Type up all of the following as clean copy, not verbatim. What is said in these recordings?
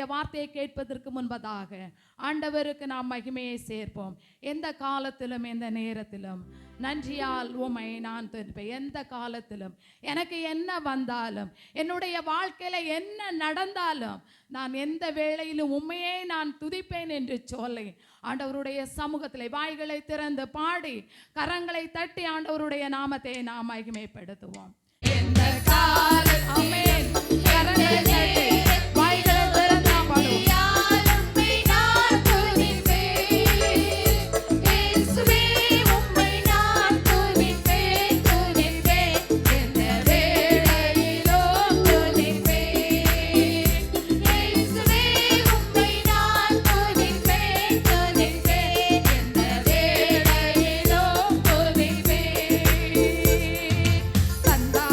வார்த்தையை கேட்பதற்கு முன்பதாக ஆண்டவருக்கு நாம் மகிமையை சேர்ப்போம். எந்த காலத்திலும் எந்த நேரத்திலும் நன்றியால் உம்மை நான் துதிப்பேன். எந்த காலத்திலும் எனக்கு என்ன வந்தாலும், என்னுடைய வாழ்க்கையில என்ன நடந்தாலும், நான் எந்த வேளையிலும் உம்மையே நான் துதிப்பேன் என்று சொல்லி ஆண்டவருடைய சமூகத்தில் வாய்களை திறந்து பாடி கரங்களை தட்டி ஆண்டவருடைய நாமத்தை நாம் மகிமைப்படுத்துவோம். எந்த காலம் ஆமென். கரங்களை தட்டி வாய்களை திறந்து பாடுவோம். கந்தா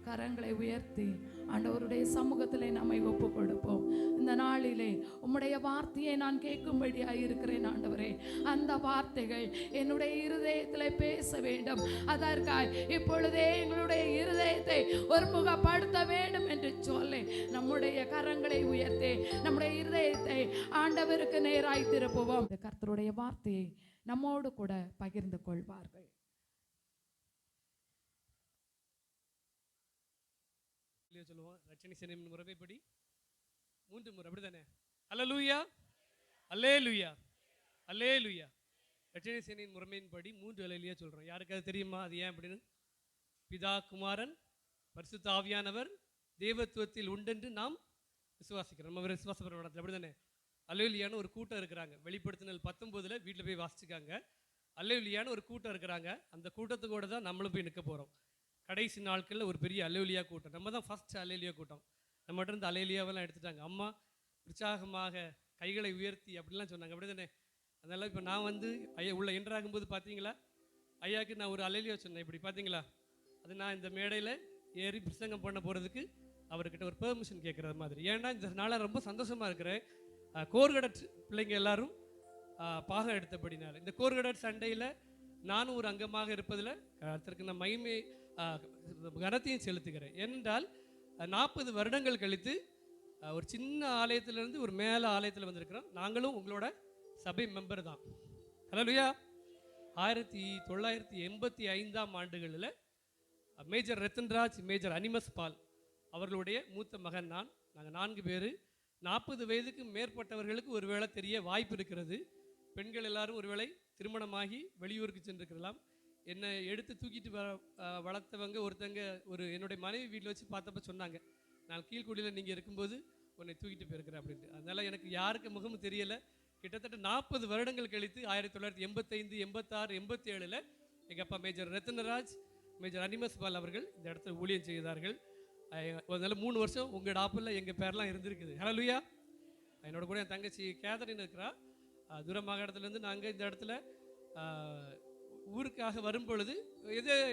கரங்களை உயர்த்தி ஆண்டவருடைய சமூகத்திலே நம்மை ஒப்பு கொடுப்போம். இந்த நாளிலே உம்முடைய வார்த்தையை நான் கேட்கும்படியாக இருக்கிறேன் ஆண்டவரே. அந்த வார்த்தைகள் என்னுடைய இருதயத்தில் பேச வேண்டும். அதற்காய் இப்பொழுதே எங்களுடைய இருதயத்தை ஒருமுகப்படுத்த வேண்டும் என்று சொல்லி நம்முடைய கரங்களை உயர்த்தி நம்முடைய இருதயத்தை ஆண்டவருக்கு நேராய் திருப்புவோம். கர்த்தருடைய வார்த்தையை நம்மோடு கூட பகிர்ந்து கொள்வார்கள். சொல்லுவோம் ரட்சணை சேனையின் முறைப்படி 3 முறை, அப்படிதானே? அல்லேலூயா, அல்லேலூயா, அல்லேலூயா. ரட்சணை சேனையின் முறைமையின்படி 3 அல்லேலூயா சொல்றோம். யாருக்காவது தெரியுமா அது ஏன் அப்படின்னு? பிதா, குமாரன், பரிசுத்த ஆவியானவர் தேவத்துவத்தில் உண்டென்று நாம் விசுவாசிக்கிறோம். நம்ம விசுவாச பிரமாணத்தில், அப்படிதானே? அல்லேலூயான்னு ஒரு கூட்டம் இருக்கிறாங்க. வெளிப்படுத்தினல் 19 வீட்டில் போய் வாசிச்சுக்காங்க. அல்லேலூயான்னு ஒரு கூட்டம் இருக்கிறாங்க. அந்த கூட்டத்துக்கூட தான் நம்மளும் போய் நிற்க போகிறோம். கடைசி நாட்களில் ஒரு பெரிய அல்லேலூயா கூட்டம். நம்ம தான் ஃபர்ஸ்ட் அல்லேலூயா கூட்டம். நம்மகிட்ட இருந்து அல்லேலூயாவெல்லாம் எடுத்துட்டாங்க. அம்மா உற்சாகமாக கைகளை உயர்த்தி அப்படிலாம் சொன்னாங்க, அப்படிதானே? அதனால் இப்போ நான் வந்து ஐயா உள்ள என்ட்ராகும்போது பார்த்தீங்களா, ஐயாவுக்கு நான் ஒரு அல்லேலூயா சொன்னேன். இப்படி பார்த்தீங்களா, அது நான் இந்த மேடையில் ஏறி பிரசங்கம் பண்ண போகிறதுக்கு அவர்கிட்ட ஒரு பெர்மிஷன் கேட்குற மாதிரி. ஏன்னா இந்த நாளாக ரொம்ப சந்தோஷமாக இருக்கிறேன். கோர்கடட் பிள்ளைங்க எல்லாரும் பாகம் எடுத்தபடினால இந்த கோர்கடட் சண்டையில் நானும் ஒரு அங்கமாக இருப்பதில் கர்த்தருக்கு நான் மகிமை கனத்தையும் செலுத்துகிறேன். ஏனென்றால் 40 வருடங்கள் கழித்து ஒரு சின்ன ஆலயத்திலிருந்து ஒரு மேலே ஆலயத்தில் வந்திருக்கிறோம். நாங்களும் உங்களோட சபை மெம்பர் தான். ஹல்லேலூயா. 1985ஆம் ஆண்டுகளில் மேஜர் ரத்தன்ராஜ், மேஜர் அனிமஸ் பால் அவர்களுடைய மூத்த மகன் நான். நாங்கள் 4 பேர். 40 வயதுக்கு மேற்பட்டவர்களுக்கு ஒருவேளை தெரிய வாய்ப்பு இருக்கிறது. பெண்கள் எல்லாரும் ஒருவேளை திருமணமாகி வெளியூருக்கு சென்றிருக்கலாம். என்னை எடுத்து தூக்கிட்டு வளர்த்தவங்க ஒருத்தங்க என்னுடைய மனைவி வீட்டில் வச்சு பார்த்தப்ப சொன்னாங்க, நான் கீழ்குடியில் நீங்கள் இருக்கும்போது உன்னை தூக்கிட்டு போயிருக்கிறேன் அப்படின்ட்டு. அதனால் எனக்கு யாருக்கு முகமும் தெரியலை. கிட்டத்தட்ட 40 வருடங்கள் கழித்து 1985, 86, 87 எங்கள் அப்பா மேஜர் ரத்னராஜ், மேஜர் அனிமஸ் பால் அவர்கள் இந்த இடத்துல ஊழியம் செய்தார்கள். அதனால 3 வருஷம் உங்கள் டாப்பில் எங்கள் பேர்லாம் இருந்திருக்குது. ஹல்லேலூயா. என்னோட கூட என் தங்கச்சி கேதரின் இருக்கிறா. தூரமாக இடத்துலேருந்து நாங்கள் இந்த இடத்துல ஊருக்காக வரும்பொழுது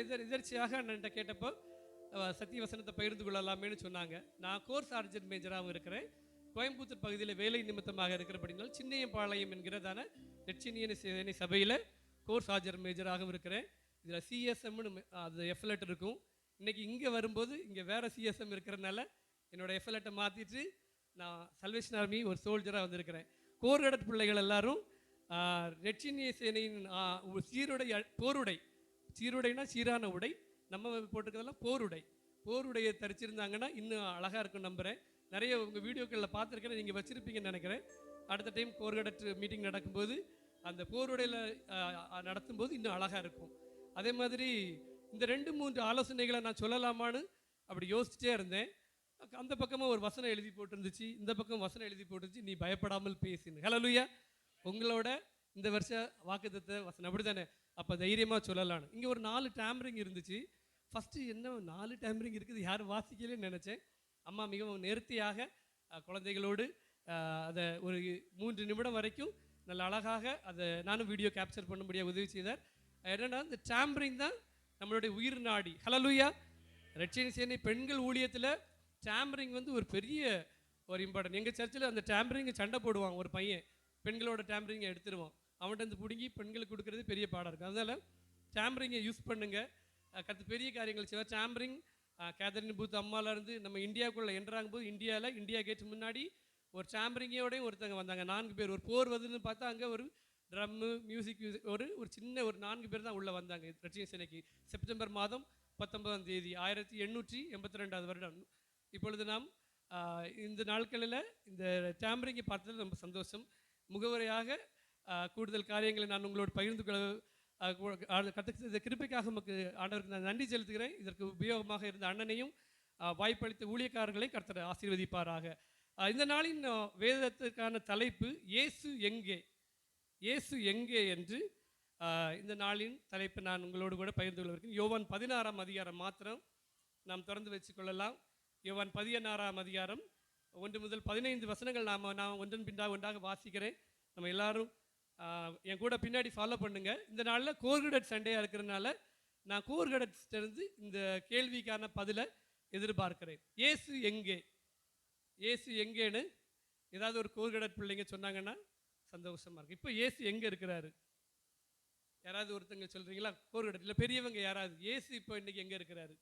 எதிர்ச்சியாக என்கிட்ட கேட்டப்போ சத்திய வசனத்தை பகிர்ந்து கொள்ளலாமேன்னு சொன்னாங்க. நான் கோர் சார்ஜென்ட் மேஜராகவும் இருக்கிறேன். கோயம்புத்தூர் பகுதியில் வேலை நிமித்தமாக இருக்கிறபடினால் சின்னையம்பாளையம் என்கிறதான லட்சினியன் சேனை சபையில் கோர் சார்ஜர் மேஜராகவும் இருக்கிறேன். இதில் சிஎஸ்எம்னு அது எஃப்எல்எட் இருக்கும். இன்றைக்கி இங்கே வரும்போது இங்கே வேறு சிஎஸ்எம் இருக்கிறனால என்னோடய எஃப்எல்எட்டை மாற்றிட்டு நான் சல்வேஷன் ஆர்மி ஒரு சோல்ஜராக வந்திருக்கிறேன். கோர்கடட் பிள்ளைகள் எல்லாரும் ரெட்சினிய சேனையின் சீருடை, போருடை, சீருடைனா சீரான உடை, நம்ம போட்டுக்கிறதெல்லாம் போருடையை தரிச்சிருந்தாங்கன்னா இன்னும் அழகாக இருக்கும் நம்புகிறேன். நிறைய உங்கள் வீடியோக்களில் பார்த்துருக்கேன், நீங்கள் வச்சுருப்பீங்கன்னு நினைக்கிறேன். அடுத்த டைம் கோர்கடட் மீட்டிங் நடக்கும்போது அந்த போருடையில் நடத்தும்போது இன்னும் அழகாக இருக்கும். அதே மாதிரி இந்த 2-3 ஆலோசனைகளை நான் சொல்லலாமான்னு அப்படி யோசிச்சுட்டே இருந்தேன். அந்த பக்கமாக ஒரு வசனம் எழுதி போட்டுருந்துச்சு, இந்த பக்கம் வசனம் எழுதி போட்டுருந்துச்சு, நீ பயப்படாமல் பேசினு. ஹல்லேலூயா. உங்களோட இந்த வருஷ வாக்குத்தத்த வசனம், அப்படி தானே? அப்போ தைரியமாக சொல்லலான்னு. இங்கே ஒரு 4 டேம்பரிங் இருந்துச்சு. ஃபஸ்ட்டு என்ன 4 டேம்பரிங் இருக்குது, யாரும் வாசிக்கலன்னு நினச்சேன். அம்மா மிகவும் நேர்த்தியாக குழந்தைகளோடு அதை ஒரு 3 நிமிடம் வரைக்கும் நல்ல அழகாக அதை நானும் வீடியோ கேப்சர் பண்ண முடியாது உதவி செய்தார். என்னென்னா இந்த டேம்பரிங் தான் நம்மளுடைய உயிர் நாடி. ஹல்லேலூயா. ரட்சணை சேனை பெண்கள் ஊழியத்தில் டேம்பரிங் வந்து ஒரு பெரிய ஒரு இம்பார்ட்டன்ட். எங்கள் சர்ச்சில் அந்த டேம்பரிங்கை சண்டை போடுவான் ஒரு பையன், பெண்களோட டேம்பரிங்கை எடுத்துருவான். அவன்கிட்ட வந்து பிடுங்கி பெண்களுக்கு கொடுக்குறது பெரிய பாடம் இருக்குது. அதனால் டேம்பரிங்கை யூஸ் பண்ணுங்கள். கற்று பெரிய காரியங்கள் செய்வார். டேம்பரிங் கேதரின் பூத் அம்மாவிலேருந்து நம்ம இந்தியாவுக்குள்ளே என்ட்ராகும் போது இந்தியா கேட் முன்னாடி ஒரு டேம்பரிங்கோடையும் ஒருத்தங்க வந்தாங்க. 4 பேர். ஒரு போர் வருதுன்னு பார்த்தா அங்கே ஒரு ட்ரம்மு, மியூசிக் ஒரு சின்ன ஒரு 4 பேர் தான் உள்ளே வந்தாங்க ரட்சணை சேனைக்கு. செப்டம்பர் மாதம் 19ஆம் தேதி 1882 வருடம். இப்பொழுது நாம் இந்த நாட்களில் இந்த டேம்பரிங்கை பார்த்தது ரொம்ப சந்தோஷம். முகவரையாக கூடுதல் காரியங்களை நான் உங்களோடு பகிர்ந்து கொள்ள கற்றுக்க கிருபைக்காக நமக்கு ஆண்டவருக்கு நான் நன்றி செலுத்துகிறேன். இதற்கு உபயோகமாக இருந்த அண்ணனையும் வாய்ப்பளித்த ஊழியக்காரர்களை கர்த்தர் ஆசீர்வதிப்பாராக. இந்த நாளின் வேதத்திற்கான தலைப்பு இயேசு எங்கே, இயேசு எங்கே என்று இந்த நாளின் தலைப்பு நான் உங்களோடு கூட பகிர்ந்து கொள்வதற்கு யோவான் 16ஆம் அதிகாரம் மாத்திரம் நாம் திறந்து வச்சுக்கொள்ளலாம். யோவான் 16ஆம் அதிகாரம் 1 முதல் 15 வசனங்கள் நான் ஒன்றன் பின்பாக ஒன்றாக வாசிக்கிறேன். நம்ம எல்லாரும் என் கூட பின்னாடி ஃபாலோ பண்ணுங்க. இந்த நாளில் கோர்கடட் சண்டையாக இருக்கிறதுனால நான் கோர்கடட்ஸ்லேருந்து இந்த கேள்விக்கான பதிலை எதிர்பார்க்கிறேன். இயேசு எங்கே? இயேசு எங்கேன்னு ஏதாவது ஒரு கோர்கடற் பிள்ளைங்க சொன்னாங்கன்னா சந்தோஷமா இருக்கு. இப்போ இயேசு எங்க இருக்கிறாரு? யாராவது ஒருத்தங்க சொல்றீங்களா? கோர்கடற் இல்லை பெரியவங்க யாராவது, இயேசு இப்போ இன்னைக்கு எங்க இருக்கிறாரு?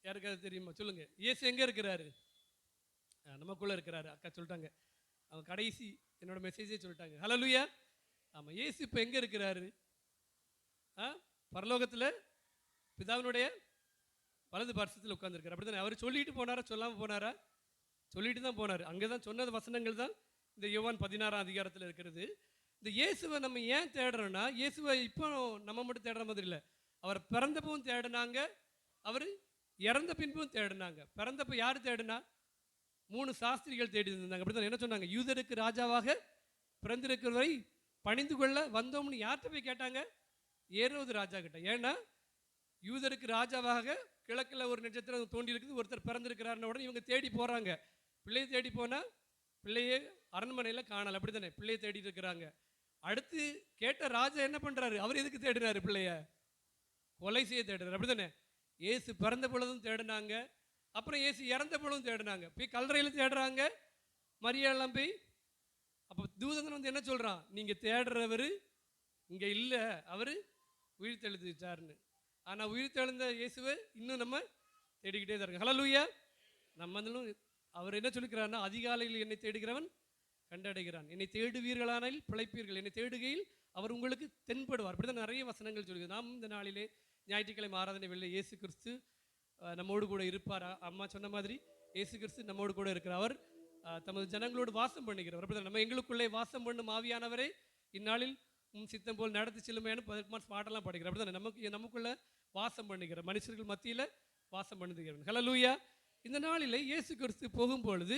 யாருக்காவது தெரியுமா? சொல்லுங்க. இயேசு எங்க இருக்கிறாரு? நமக்குள்ள இருக்கிறாரு. அக்கா சொல்லிட்டாங்க. அவங்க கடைசி என்னோட மெசேஜே சொல்லிட்டாங்க. ஹல்லேலூயா. ஆமா, இயேசு இப்போ எங்க இருக்கிறாரு? பரலோகத்தில் பிதாவினுடைய வலது பார்சத்தில் உட்கார்ந்துருக்காரு. அப்படித்தானே? அவர் சொல்லிட்டு போனாரா சொல்லாமல் போனாரா? சொல்லிட்டு தான் போனார். அங்கே தான் சொன்னது வசனங்கள் தான் இந்த யோவான் 16ஆம் அதிகாரத்தில் இருக்கிறது. இந்த இயேசுவை நம்ம ஏன் தேடுறோம்னா, இயேசுவை இப்போ நம்ம மட்டும் தேடுற மாதிரி இல்லை. அவர் பிறந்தப்பவும் தேடினாங்க, அவர் இறந்த பின்பும் தேடினாங்க. பிறந்தப்ப யார் தேடினா? 3 சாஸ்திரிகள் தேடி இருந்தாங்க. அப்படித்தான். என்ன சொன்னாங்க? யூதருக்கு ராஜாவாக பிறந்திருக்கிறவரை பணிந்து கொள்ள வந்தோம்னு யார்கிட்ட போய் கேட்டாங்க? ஏரோது ராஜா கிட்ட. ஏன்னா யூதருக்கு ராஜாவாக கிழக்கில் ஒரு நட்சத்திரம் தோண்டி இருக்குது, ஒருத்தர் பிறந்திருக்கிறாருன்னு உடனே இவங்க தேடி போகிறாங்க. பிள்ளையை தேடி போனால் பிள்ளையே அரண்மனையில் காணலை. அப்படி தானே? பிள்ளையை தேடிட்டு இருக்கிறாங்க. அடுத்து கேட்ட ராஜா என்ன பண்ணுறாரு? அவர் எதுக்கு தேடினாரு? பிள்ளைய கொலை செய்ய தேடுறாரு. அப்படி தானே? ஏசு பிறந்த பொழுதும் தேடினாங்க, அப்புறம் ஏசு இறந்த பொழுதும் தேடினாங்க. போய் கல்லறையில் தேடுறாங்க, மரியாதைலாம் போய். அப்போ தூதன் வந்து என்ன சொல்கிறான்? நீங்கள் தேடுறவர் இங்கே இல்லை, அவர் உயிர்த்தெழுந்துட்டார்னு. ஆனால் உயிர்த்தெழுந்த இயேசுவை இன்னும் நம்ம தேடிக்கிட்டே தான் இருக்கோம். ஹல்லேலூயா. நம்ம அவர் என்ன சொல்லிக்கிறாருன்னா, அதிகாலையில் என்னை தேடுகிறவன் கண்டடைகிறான், என்னை தேடுவீர்களானால் பிழைப்பீர்கள், என்னை தேடுகையில் அவர் உங்களுக்கு தென்படுவார். அப்படி தான் நிறைய வசனங்கள் சொல்லுது. நாம் இந்த நாளிலே ஞாயிற்றுக்கிழமை ஆராதனை வெள்ளை இயேசு கிறிஸ்து நம்மோடு கூட இருப்பார். அம்மா சொன்ன மாதிரி இயேசு கிறிஸ்து நம்மோடு கூட இருக்கிறார். அவர் தமது ஜனங்களோடு வாசம் பண்ணுகிறவர். அப்படி தான் நம்ம எங்களுக்குள்ளே வாசம் பண்ணும் ஆவியானவரே இந்நாளில் சித்தம் போல் நடத்தி செல்லுமையான பாட்டெல்லாம் பாடுகிறார். அப்படி தானே? நமக்குள்ள வாசம் பண்ணுகிற மனுஷர்கள் மத்தியில் வாசம் பண்ணுகிறவன். ஹல்லேலூயா. இந்த நாளில் இயேசு கிறிஸ்து போகும்பொழுது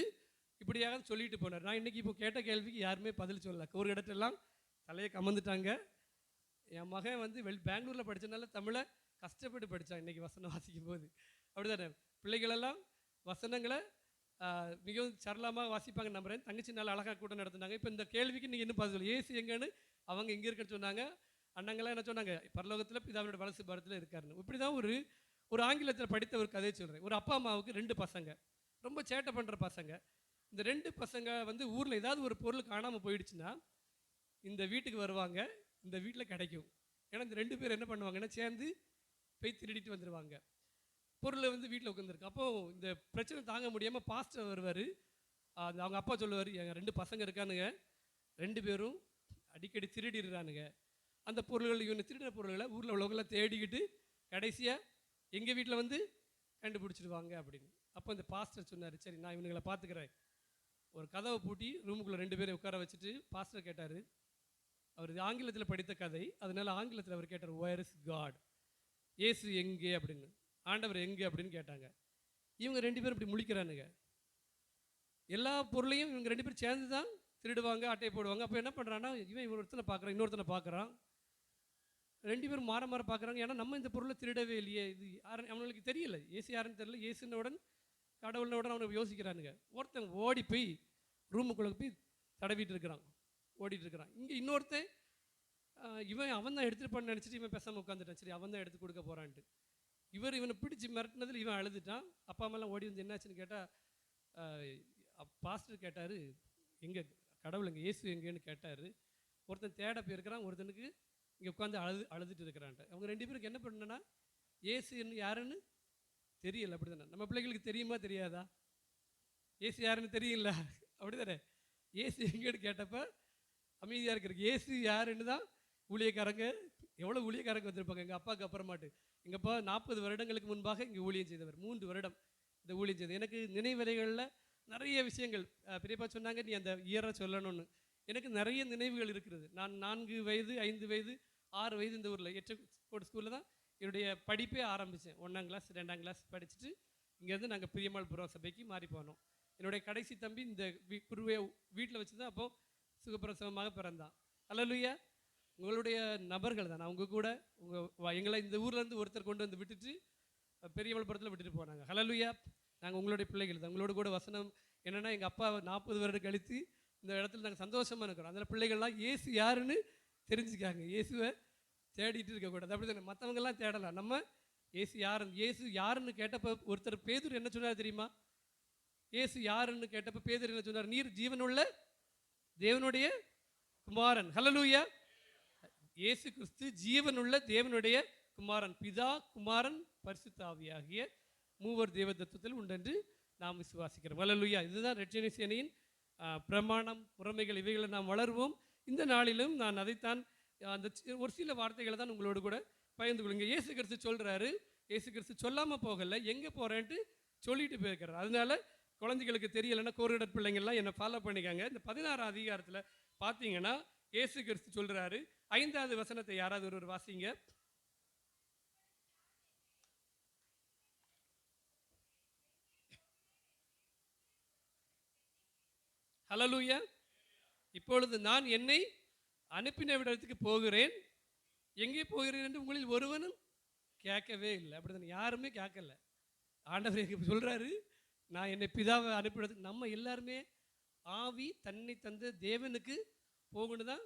இப்படியாக சொல்லிட்டு போனார். நான் இன்னைக்கு இப்போ கேட்ட கேள்விக்கு யாருமே பதில் சொல்லல. ஒரு இடத்தெல்லாம் தலையை கமந்துட்டாங்க. என் மகன் வந்து பெங்களூரில் படித்தனால தமிழை கஷ்டப்பட்டு படித்தான் இன்னைக்கு வசனம் வாசிக்கும் போது. அப்படி தானே? பிள்ளைகளெல்லாம் வசனங்களை மிகவும் சரளமாக வாசிப்பாங்க நம்புறேன். தங்கச்சி நாள் அழகாக கூட்டம் நடத்துனாங்க. இப்போ இந்த கேள்விக்கு நீங்கள் இன்னும் பதில் இயேசு எங்கன்னு அவங்க இங்கே இருக்குன்னு சொன்னாங்க. அண்ணங்களாம் என்ன சொன்னாங்க? பரலோகத்தில் பிதாவினோட வலசு பாரத்தில் இருக்காருன்னு. இப்படி தான் ஒரு ஆங்கிலத்தில் படித்த ஒரு கதையை சொல்கிறேன். ஒரு அப்பா அம்மாவுக்கு 2 பசங்க, ரொம்ப சேட்டை பண்ணுற பசங்க. இந்த 2 பசங்க வந்து ஊரில் ஏதாவது ஒரு பொருள் காணாமல் போயிடுச்சுன்னா இந்த வீட்டுக்கு வருவாங்க, இந்த வீட்டில் கிடைக்கும். ஏன்னா இந்த 2 பேர் என்ன பண்ணுவாங்கன்னா சேர்ந்து போய் திருடிட்டு வந்துடுவாங்க. பொருளை வந்து வீட்டில் உட்காந்துருக்கு. அப்போது இந்த பிரச்சனை தாங்க முடியாமல் பாஸ்டர் வருவார். அவங்க அப்பா சொல்லுவார், எங்கள் 2 பசங்க இருக்கானுங்க, 2 பேரும் அடிக்கடி திருடிடுறானுங்க. அந்த பொருள்கள், இவங்க திருடின பொருள்களை ஊரில் உள்ளவங்களாம் தேடிக்கிட்டு கடைசியாக எங்கள் வீட்டில் வந்து கண்டுபிடிச்சிடுவாங்க அப்படின்னு. அப்போ இந்த பாஸ்டர் சொன்னார், சரி நான் இவனுங்களை பார்த்துக்கிறேன். ஒரு கதவை பூட்டி ரூமுக்குள்ளே 2 பேரை உட்கார வச்சுட்டு பாஸ்டர் கேட்டார். அவர் ஆங்கிலத்தில் படித்த கதை, அதனால ஆங்கிலத்தில் அவர் கேட்டார், வேர் இஸ் காட்? இயேசு எங்கே அப்படின்னு, ஆண்டவர் எங்கே அப்படின்னு கேட்டாங்க. இவங்க 2 பேரும் இப்படி முழிக்கிறானுங்க. எல்லா பொருளையும் இவங்க 2 பேரும் சேர்ந்து தான் திருடுவாங்க, அட்டையை போடுவாங்க. அப்போ என்ன பண்ணுறான்னா, இவன் ஒருத்தனை பார்க்குறான், இன்னொருத்தனை பார்க்குறான். 2 பேரும் மாற மாற பார்க்குறாங்க. ஏன்னா நம்ம இந்த பொருளை திருடவே இல்லையே, இது யாரு அவனுக்கு தெரியல, இயேசு யாருன்னு தெரியல. இயேசுனவுடன் கடவுள்னவுடன் அவனுக்கு யோசிக்கிறானுங்க. ஒருத்தன் ஓடி போய் ரூமுக்குள்ளே போய் தடவிட்டு இருக்கிறான், ஓடிட்டு இருக்கிறான். இங்கே இன்னொருத்தன் அவன் தான் எடுத்துகிட்டு நினச்சிட்டு இவன் பேசாமல் உட்காந்துட்டான். சரி அவன் தான் எடுத்து கொடுக்க போகிறான்ட்டு இவனை பிடிச்சி மிரட்டினதில் இவன் அழுதுட்டான். அப்பா அம்மாலாம் ஓடி வந்து என்னாச்சுன்னு கேட்டால், பாஸ்டர் கேட்டார், எங்கே கடவுள் எங்கே, இயேசு எங்கேன்னு கேட்டார். ஒருத்தன் தேட போயிருக்கிறான், ஒருத்தனுக்கு இங்கே உட்காந்து அழுதுட்டு இருக்கிறான்ட்டு. அவங்க 2 பேருக்கு என்ன பண்ணனா, இயேசு யாருன்னு தெரியல. அப்படி தானே? நம்ம பிள்ளைகளுக்கு தெரியுமா தெரியாதா? இயேசு யாருன்னு தெரியல, அப்படி தானே? இயேசு எங்கேன்னு கேட்டப்போ அமைதியாக இருக்கிறது. இயேசு யாருன்னு தான் ஊழியக்காரங்க, எவ்வளோ ஊழியக்காரங்க வந்திருப்பாங்க. எங்கள் அப்பாவுக்கு அப்புறமாட்டு எங்கள் அப்பா 40 வருடங்களுக்கு முன்பாக இங்கே ஊழியம் செய்தவர். 3 வருடம் இந்த ஊழியம் செய்தது. எனக்கு நினைவறைகளில் நிறைய விஷயங்கள் பெரியப்பா சொன்னாங்க, நீ அந்த இயரை சொல்லணும்னு. எனக்கு நிறைய நினைவுகள் இருக்கிறது. நான் 4 வயது 5 வயது 6 வயது இந்த ஊரில் எட்டக்கோடு ஸ்கூலில் தான் என்னுடைய படிப்பே ஆரம்பித்தேன். 1ஆம் கிளாஸ் 2ஆம் கிளாஸ் படிச்சுட்டு இங்கேருந்து நாங்கள் பிரியமாள்புரம் சபைக்கு மாறி போனோம். என்னுடைய கடைசி தம்பி இந்த குருவை வீட்டில் வச்சு தான் அப்போது சுகப்பிரசவமாக பிறந்தான். ஹல்லேலூயா. உங்களுடைய நபர்கள் தான். அவங்க கூட எங்களை இந்த ஊர்லேருந்து ஒருத்தர் கொண்டு வந்து விட்டுட்டு பெரியமல்புரத்தில் விட்டுட்டு போனாங்க. ஹல்லேலூயா. நாங்கள் உங்களுடைய பிள்ளைகள் தான். உங்களோட கூட வசனம் என்னென்னா, எங்கள் அப்பா 40 வருடம் கழித்து இந்த இடத்துல நாங்கள் சந்தோஷமாக இருக்கிறோம். அதில் பிள்ளைகள்லாம் இயேசு யாருன்னு தெரிஞ்சுக்காங்க, இயேசுவை தேடிட்டு இருக்கக்கூடாது. அப்படி தானே? மற்றவங்கெல்லாம் தேடலாம். நம்ம இயேசு யாருன்னு கேட்டப்போ ஒருத்தர் பேதுரு என்ன சொன்னார் தெரியுமா? இயேசு யாருன்னு கேட்டப்போ பேதுரு என்ன சொன்னார்? நீர் ஜீவனுள்ள தேவனுடைய குமாரன். ஹல்லேலூயா. இயேசு கிறிஸ்து ஜீவனுள்ள தேவனுடைய குமாரன். பிதா, குமாரன், பரிசுத்த ஆவியாகிய மூவர் தேவ தத்துவத்தில் உண்டென்று நாம் விசுவாசிக்கிறோம். ஹல்லேலூயா. இதுதான் இரட்சணை சேனையின் பிரமாணம், முறைமைகள். இவைகளை நாம் வளருவோம். இந்த நாளிலும் நான் அதைத்தான் அந்த ஒரு சில வார்த்தைகளை தான் உங்களோடு கூட பகிர்ந்து கொள்ளுங்க. இயேசு கிறிஸ்து சொல்கிறாரு, இயேசு கிறிஸ்து சொல்லாமல் போகலை, எங்கே போகிறேன்ட்டு சொல்லிட்டு போயிருக்கிறார். அதனால குழந்தைகளுக்கு தெரியலைன்னா கோரிடர் பிள்ளைங்கள்லாம் என்னை ஃபாலோ பண்ணிக்காங்க. இந்த 16 அதிகாரத்தில் பார்த்தீங்கன்னா இயேசு கிறிஸ்து சொல்கிறாரு, 5வது வசனத்தை யாராவது ஒரு வாசிங்க. ஹல்லேலூயா. இப்பொழுது நான் என்னை அனுப்பின இடத்துக்கு போகிறேன், எங்கே போகிறேன் என்று உங்களில் ஒருவனும் கேட்கவே இல்லை. அப்படித்தானே? யாருமே கேட்கல. ஆண்டவர் எங்க சொல்றாரு, நான் என்னை பிதாவை அனுப்பினதுக்கு. நம்ம எல்லாருமே ஆவி தன்னை தந்த தேவனுக்கு போகணும் தான்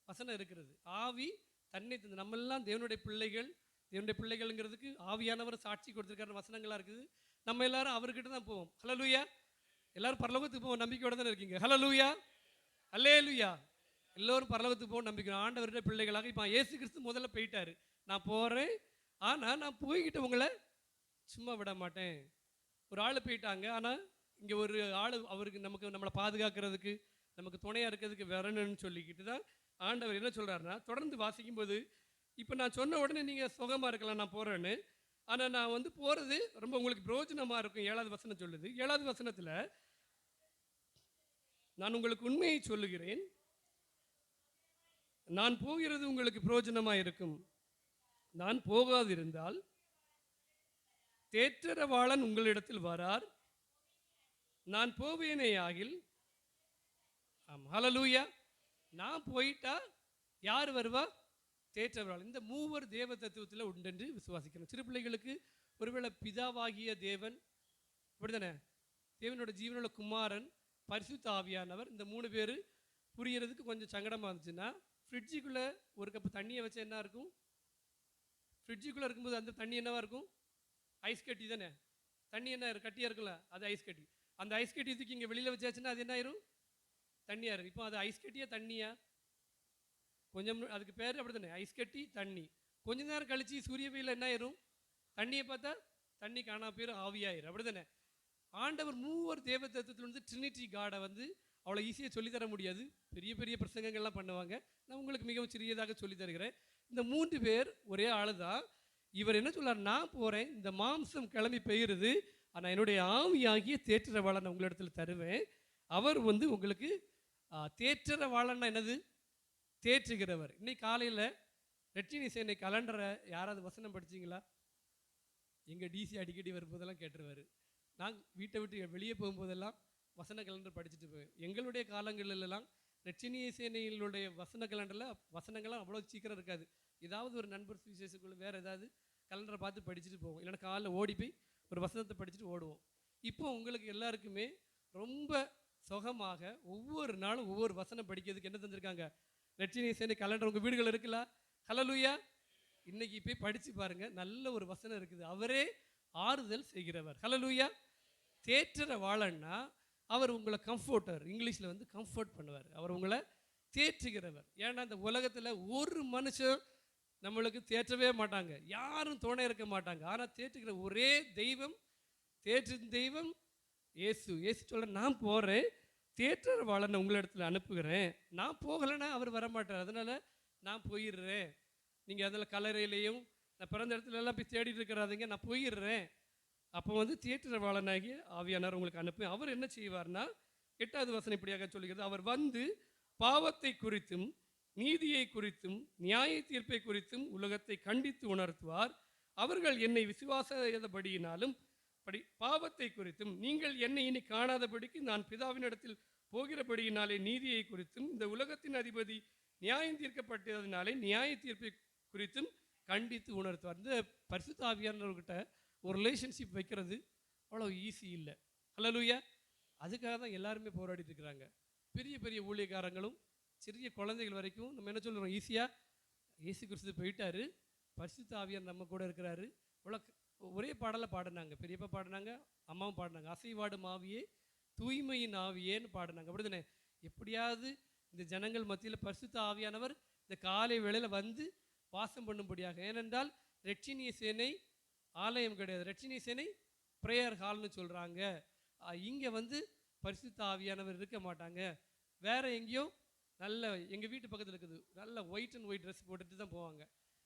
வசனம் இருக்கிறது. ஆவி தன்னை தந்த நம்ம எல்லாம் தேவனுடைய பிள்ளைகள். தேவனுடைய பிள்ளைகள்ங்கிறதுக்கு ஆவியானவர் சாட்சி கொடுத்துருக்காரு வசனங்களாக இருக்குது. நம்ம எல்லாரும் அவர்கிட்ட தான் போவோம். ஹல்லேலூயா. எல்லாரும் பரலோகத்துக்கு போவோம் நம்பிக்கையோட தானே இருக்கீங்க. ஹல்லேலூயா, அல்லேலூயா. எல்லோரும் பரலோகத்துக்கு போவோம் நம்பிக்கை. ஆண்டவருடைய பிள்ளைகளாக இப்போ இயேசு கிறிஸ்து முதல்ல போயிட்டாரு. நான் போகிறேன், ஆனால் நான் போய்கிட்ட உங்களை சும்மா விட மாட்டேன். ஒரு ஆள் போயிட்டாங்க, ஆனால் இங்கே ஒரு ஆள் அவருக்கு நம்மளை பாதுகாக்கிறதுக்கு, நமக்கு துணையாக இருக்கிறதுக்கு வரணும்னு சொல்லிக்கிட்டு தான் ஆண்டவர் என்ன சொல்கிறாருன்னா, தொடர்ந்து வாசிக்கும்போது இப்போ நான் சொன்ன உடனே நீங்கள் சுகமாக இருக்கலாம், நான் போகிறேன்னு. ஆனால் நான் வந்து போகிறது ரொம்ப உங்களுக்கு பிரயோஜனமாக இருக்கும். 7வது வசனம் சொல்லுது. 7வது வசனத்தில் நான் உங்களுக்கு உண்மையை சொல்லுகிறேன், நான் போகிறது உங்களுக்கு பிரயோஜனமாக இருக்கும். நான் போகாதிருந்தால் தேற்றரவாளன் உங்களிடத்தில் வரார், நான் போவேனே ஆகில். ஹல்லேலூயா. நான் போயிட்டா யார் வருவா? தேற்றரவாளன். இந்த மூவர் தேவ தத்துவத்தில் உண்டென்று விசுவாசிக்கணும். சிறு பிள்ளைகளுக்கு ஒருவேளை பிதாவாகிய தேவன், அப்படித்தானே, தேவனோட ஜீவனோட குமாரன், பரிசுத்த ஆவியானவர், இந்த 3 பேர் புரியறதுக்கு கொஞ்சம் சங்கடமாக இருந்துச்சுன்னா, ஃப்ரிட்ஜுக்குள்ளே ஒரு கப்பு தண்ணியை வச்சா என்ன இருக்கும்? ஃப்ரிட்ஜுக்குள்ளே இருக்கும்போது அந்த தண்ணி என்னவா இருக்கும்? ஐஸ் கட்டி தானே. தண்ணி என்ன கட்டியாக இருக்குல்ல, அது ஐஸ் கட்டி. அந்த ஐஸ் கட்டி தூக்கி இங்கே வெளியில் வச்சாச்சுன்னா அது என்ன ஆயிரும்? தண்ணியாக இருக்கும். இப்போ அது ஐஸ் கட்டியா தண்ணியா? கொஞ்சம் அதுக்கு பேர் அப்படி தானே, ஐஸ் கட்டி தண்ணி. கொஞ்ச நேரம் கழிச்சு சூரிய வெயில என்ன ஆயிரும்? தண்ணியை பார்த்தா தண்ணி காணா பேர் ஆவியாயிரும். அப்படி தானே. ஆண்டவர் மூவர் தேவ தத்துவத்தில் வந்து ட்ரினிட்டி காடை வந்து அவ்வளோ ஈஸியாக சொல்லித்தர முடியாது. பெரிய பெரிய பிரசங்கங்கள்லாம் பண்ணுவாங்க. நான் உங்களுக்கு மிகவும் சிறியதாக சொல்லி தருகிறேன். இந்த 3 பேர் ஒரே ஆளு தான். இவர் என்ன சொல்லார்? நான் போகிறேன், இந்த மாம்சம் கிளம்பி பெய்யுறது, ஆனால் என்னுடைய ஆவியாகிய தேற்றரவாளன் உங்களிடத்தில் தருவேன். அவர் வந்து உங்களுக்கு தேற்றரவாளன்னா என்னது? தேற்றுகிறவர். இன்னைக்கு காலையில் ரெட்டினி சேனை கலண்டரை யாராவது வசனம் படிச்சிங்களா? எங்கள் டிசி அடிக்கடி வரும்போதெல்லாம் கேட்டுருவார். நான் வீட்டை விட்டு வெளியே போகும்போதெல்லாம் வசன கலண்டர் படிச்சுட்டு போவேன். எங்களுடைய காலங்களிலெல்லாம் ரெட்டினிய சேனையினுடைய வசன கலண்டரில் வசனங்கள்லாம் அவ்வளோ சீக்கிரம் இருக்காது. ஏதாவது ஒரு நண்பர் சுவிசேஷக்குள்ள வேறு ஏதாவது கலண்டரை பார்த்து படிச்சுட்டு போவோம். இல்லைன்னா காலையில் ஓடி போய் ஒரு வசனத்தை படிச்சுட்டு ஓடுவோம். இப்போ உங்களுக்கு எல்லாருக்குமே ரொம்ப சுகமாக ஒவ்வொரு நாளும் ஒவ்வொரு வசனம் படிக்கிறதுக்கு என்ன தந்திருக்காங்க? ரெட்டினிய சேனை கலண்டர் உங்கள் வீடுகள் இருக்குல்ல? ஹல்லேலூயா. இன்னைக்கு போய் படித்து பாருங்க, நல்ல ஒரு வசனம் இருக்குது. அவரே ஆறுதல் செய்கிறவர். ஹல்லேலூயா. தேற்றரவாளன்னா அவர் உங்களை கம்ஃபர்டர், இங்கிலீஷில் வந்து கம்ஃபர்ட் பண்ணுவார். அவர் உங்களை தேற்றுகிறவர். ஏன்னா இந்த உலகத்தில் ஒரு மனுஷன் நம்மளுக்கு தேற்றவே மாட்டாங்க, யாரும் துணை இருக்க மாட்டாங்க. ஆனால் தேற்றுகிற ஒரே தெய்வம், தேற்றும் தெய்வம் இயேசு. இயேசு சொல்ல, நான் போகிறேன், தேற்றரவாளனை உங்களிடத்தில் அனுப்புகிறேன். நான் போகலைன்னா அவர் வரமாட்டார், அதனால் நான் போயிடுறேன். நீங்கள் அதில் கல்லறையிலையும் நான் பிறந்த இடத்துல எல்லாம் போய் தேடிட்டு இருக்கிறாதீங்க, நான் போயிடுறேன். அப்போ வந்து தேற்றரவாளனாகிய ஆவியானவர் உங்களுக்கு அனுப்பு. அவர் என்ன செய்வார்னா, 8வது வசனம் இப்படியாக சொல்லுகிறது, அவர் வந்து பாவத்தை குறித்தும் நீதியை குறித்தும் நியாய தீர்ப்பை குறித்தும் உலகத்தை கண்டித்து உணர்த்துவார். அவர்கள் என்னை விசுவாசபடியினாலும் பாவத்தை குறித்தும் நீங்கள் என்னை இனி காணாதபடிக்கு நான் பிதாவினிடத்தில் போகிறபடியினாலே நீதியை குறித்தும் இந்த உலகத்தின் அதிபதி நியாயம் தீர்க்கப்பட்டதினாலே நியாய தீர்ப்பை குறித்தும் கண்டித்து உணர்த்துவார். இந்த பரிசுத்த ஆவியானவர்கிட்ட ஒரு ரிலேஷன்ஷிப் வைக்கிறது அவ்வளோ ஈஸி இல்லை. ஹல்லேலூயா. அதுக்காக தான் எல்லாருமே போராடிட்டு இருக்கிறாங்க. பெரிய பெரிய ஊழியக்காரங்களும் சிறிய குழந்தைகள் வரைக்கும் நம்ம என்ன சொல்கிறோம்? ஈஸியாக இயேசு கிறிஸ்து போயிட்டாரு, பரிசுத்த ஆவியார் நம்ம கூட இருக்கிறாரு. ஒரே பாடலை பாடினாங்க, பெரியப்பா பாடினாங்க, அம்மாவும் பாடினாங்க. அசைவாடும் ஆவியே தூய்மையின் ஆவியேன்னு பாடினாங்க. அப்படிதானே? எப்படியாவது இந்த ஜனங்கள் மத்தியில் பரிசுத்த ஆவியானவர் இந்த காலை வேளையில் வந்து வாசம் பண்ணும்படியாக. ஏனென்றால் ரெட்சினிய சேனை ஆலயம் கிடையாது, ரெட்சினிய சேனை ப்ரேயர் ஹால்னு சொல்கிறாங்க. இங்கே வந்து பரிசுத்த ஆவியானவர் இருக்க மாட்டாங்க. வேற எங்கேயோ நல்ல எங்கள் வீட்டு பக்கத்தில் இருக்குது, நல்ல ஒயிட் அண்ட் ஒயிட் ட்ரெஸ் போட்டுட்டு தான் போவாங்க.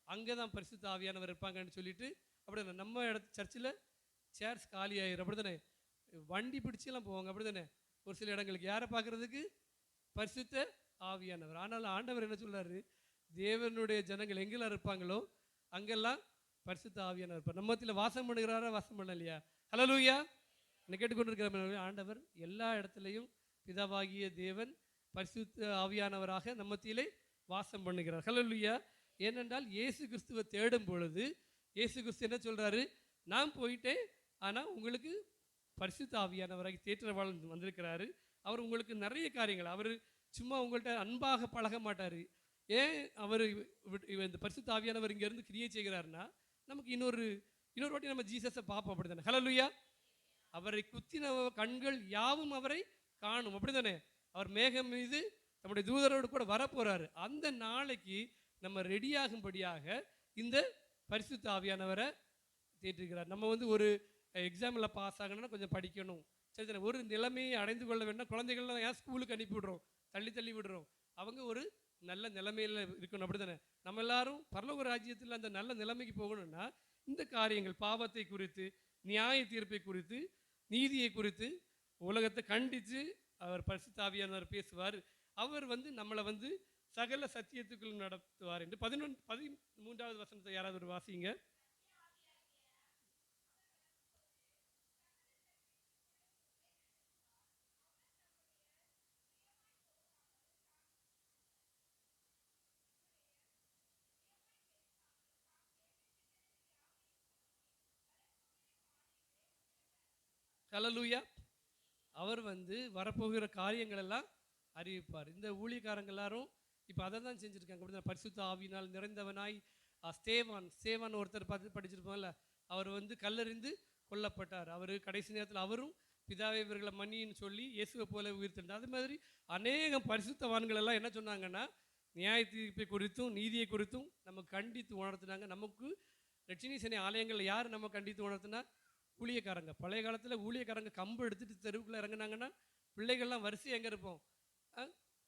அங்கே தான் பரிசுத்த ஆவியானவர் இருப்பாங்கன்னு சொல்லிட்டு அப்படி தானே. நம்ம சர்ச்சில் சேர்ஸ் காலி ஆயிரும், அப்படி தானே. வண்டி பிடிச்செல்லாம் போவாங்க, அப்படி தானே. ஒரு சில இடங்களுக்கு யாரை பார்க்குறதுக்கு? பரிசுத்த ஆவியானவர். ஆனால் ஆண்டவர் என்ன சொல்றாரு? தேவனுடைய ஜனங்கள் எங்கெல்லாம் இருப்பாங்களோ அங்கெல்லாம் பரிசுத்த ஆவியானவர் இருப்பார். நம்ம மத்தியில் வாசம் பண்ணுகிறாரா, வாசம் பண்ணலையா? ஹல்லேலூயா. என்ன கேட்டுக்கொண்டிருக்கிற ஆண்டவர் எல்லா இடத்துலையும் பிதாவாகிய தேவன் பரிசுத்த ஆவியானவராக நம்ம மத்தியிலே வாசம் பண்ணுகிறார். ஹல்லேலூயா. ஏனென்றால் இயேசு கிறிஸ்துவை தேடும் பொழுது இயேசு கிறிஸ்து என்ன சொல்றாரு? நான் போயிட்டேன், ஆனால் உங்களுக்கு பரிசுத்த ஆவியானவராக தேற்றவாளன் வந்திருக்கிறாரு. அவர் உங்களுக்கு நிறைய காரியங்கள், அவர் சும்மா உங்கள்கிட்ட அன்பாக பழக மாட்டார். ஏன் அவர் இந்த பரிசுத்த ஆவியானவர் இங்கேருந்து கிரியை செய்கிறாருன்னா, நமக்கு இன்னொரு வாட்டி நம்ம ஜீசஸை பார்ப்போம், அப்படி தானே. ஹல்லேலூயா. அவரை குத்தின கண்கள் யாவும் அவரை காணும், அப்படி தானே. அவர் மேகம் மீது நம்முடைய தூதரோடு கூட வரப்போறாரு. அந்த நாளைக்கு நம்ம ரெடியாகும்படியாக இந்த பரிசுத்த ஆவியானவரை தேற்றிருக்கிறார். நம்ம வந்து ஒரு எக்ஸாமில் பாஸ் ஆகணும்னா கொஞ்சம் படிக்கணும், சரி தானே. ஒரு நிலைமையை அடைந்து கொள்ள வேண்டாம். குழந்தைகள்லாம் ஏன் ஸ்கூலுக்கு அனுப்பி விடுறோம், தள்ளி விடுறோம். அவங்க ஒரு நல்ல நிலைமையில் இருக்கணும், அப்படி தானே. நம்ம எல்லாரும் பரலோக ராஜ்யத்தில் அந்த நல்ல நிலைமைக்கு போகணும்னா இந்த காரியங்கள், பாவத்தை குறித்து, நியாய தீர்ப்பை குறித்து, நீதியை குறித்து உலகத்தை கண்டித்து அவர் பரிசுத்த ஆவியானவர் பேசுவார். அவர் வந்து நம்மளை வந்து சகல சத்தியத்துக்குள் நடத்துவார் என்று 13வது வசனத்தை யாராவது ஒரு வாசிங்க. ஹல்லேலூயா. அவர் வந்து வரப்போகிற காரியங்கள் எல்லாம் அறிவிப்பார். இந்த ஊழியக்காரங்க எல்லாரும் இப்போ அதை தான் செஞ்சுருக்காங்க. பரிசுத்த ஆவியினால் நிறைந்தவனாய் ஸ்தேவான் ஒருத்தர் பார்த்து படிச்சிருப்போம்ல, அவர் வந்து கல்லறிந்து கொல்லப்பட்டார். அவர் கடைசி நேரத்தில் அவரும் பிதாவே இவர்களை மன்னின்னு சொல்லி இயேசுவை போல உயிர்த்தெழுந்தார். அது மாதிரி அநேகம் பரிசுத்தவான்கள் எல்லாம் என்ன சொன்னாங்கன்னா, நியாய தீர்ப்பை குறித்தும் நீதியை குறித்தும் நமக்கு கண்டித்து உணர்த்தினாங்க. நமக்கு ரட்சினி சேனை ஆலயங்களில் யார் நம்ம கண்டித்து உணர்த்தினா? ஊழியக்காரங்க. பழைய காலத்தில் ஊழியக்காரங்க கம்பு எடுத்துகிட்டு தெருவுக்குள்ளே இறங்கினாங்கன்னா பிள்ளைகள்லாம் வரிசை எங்கே இருப்போம்?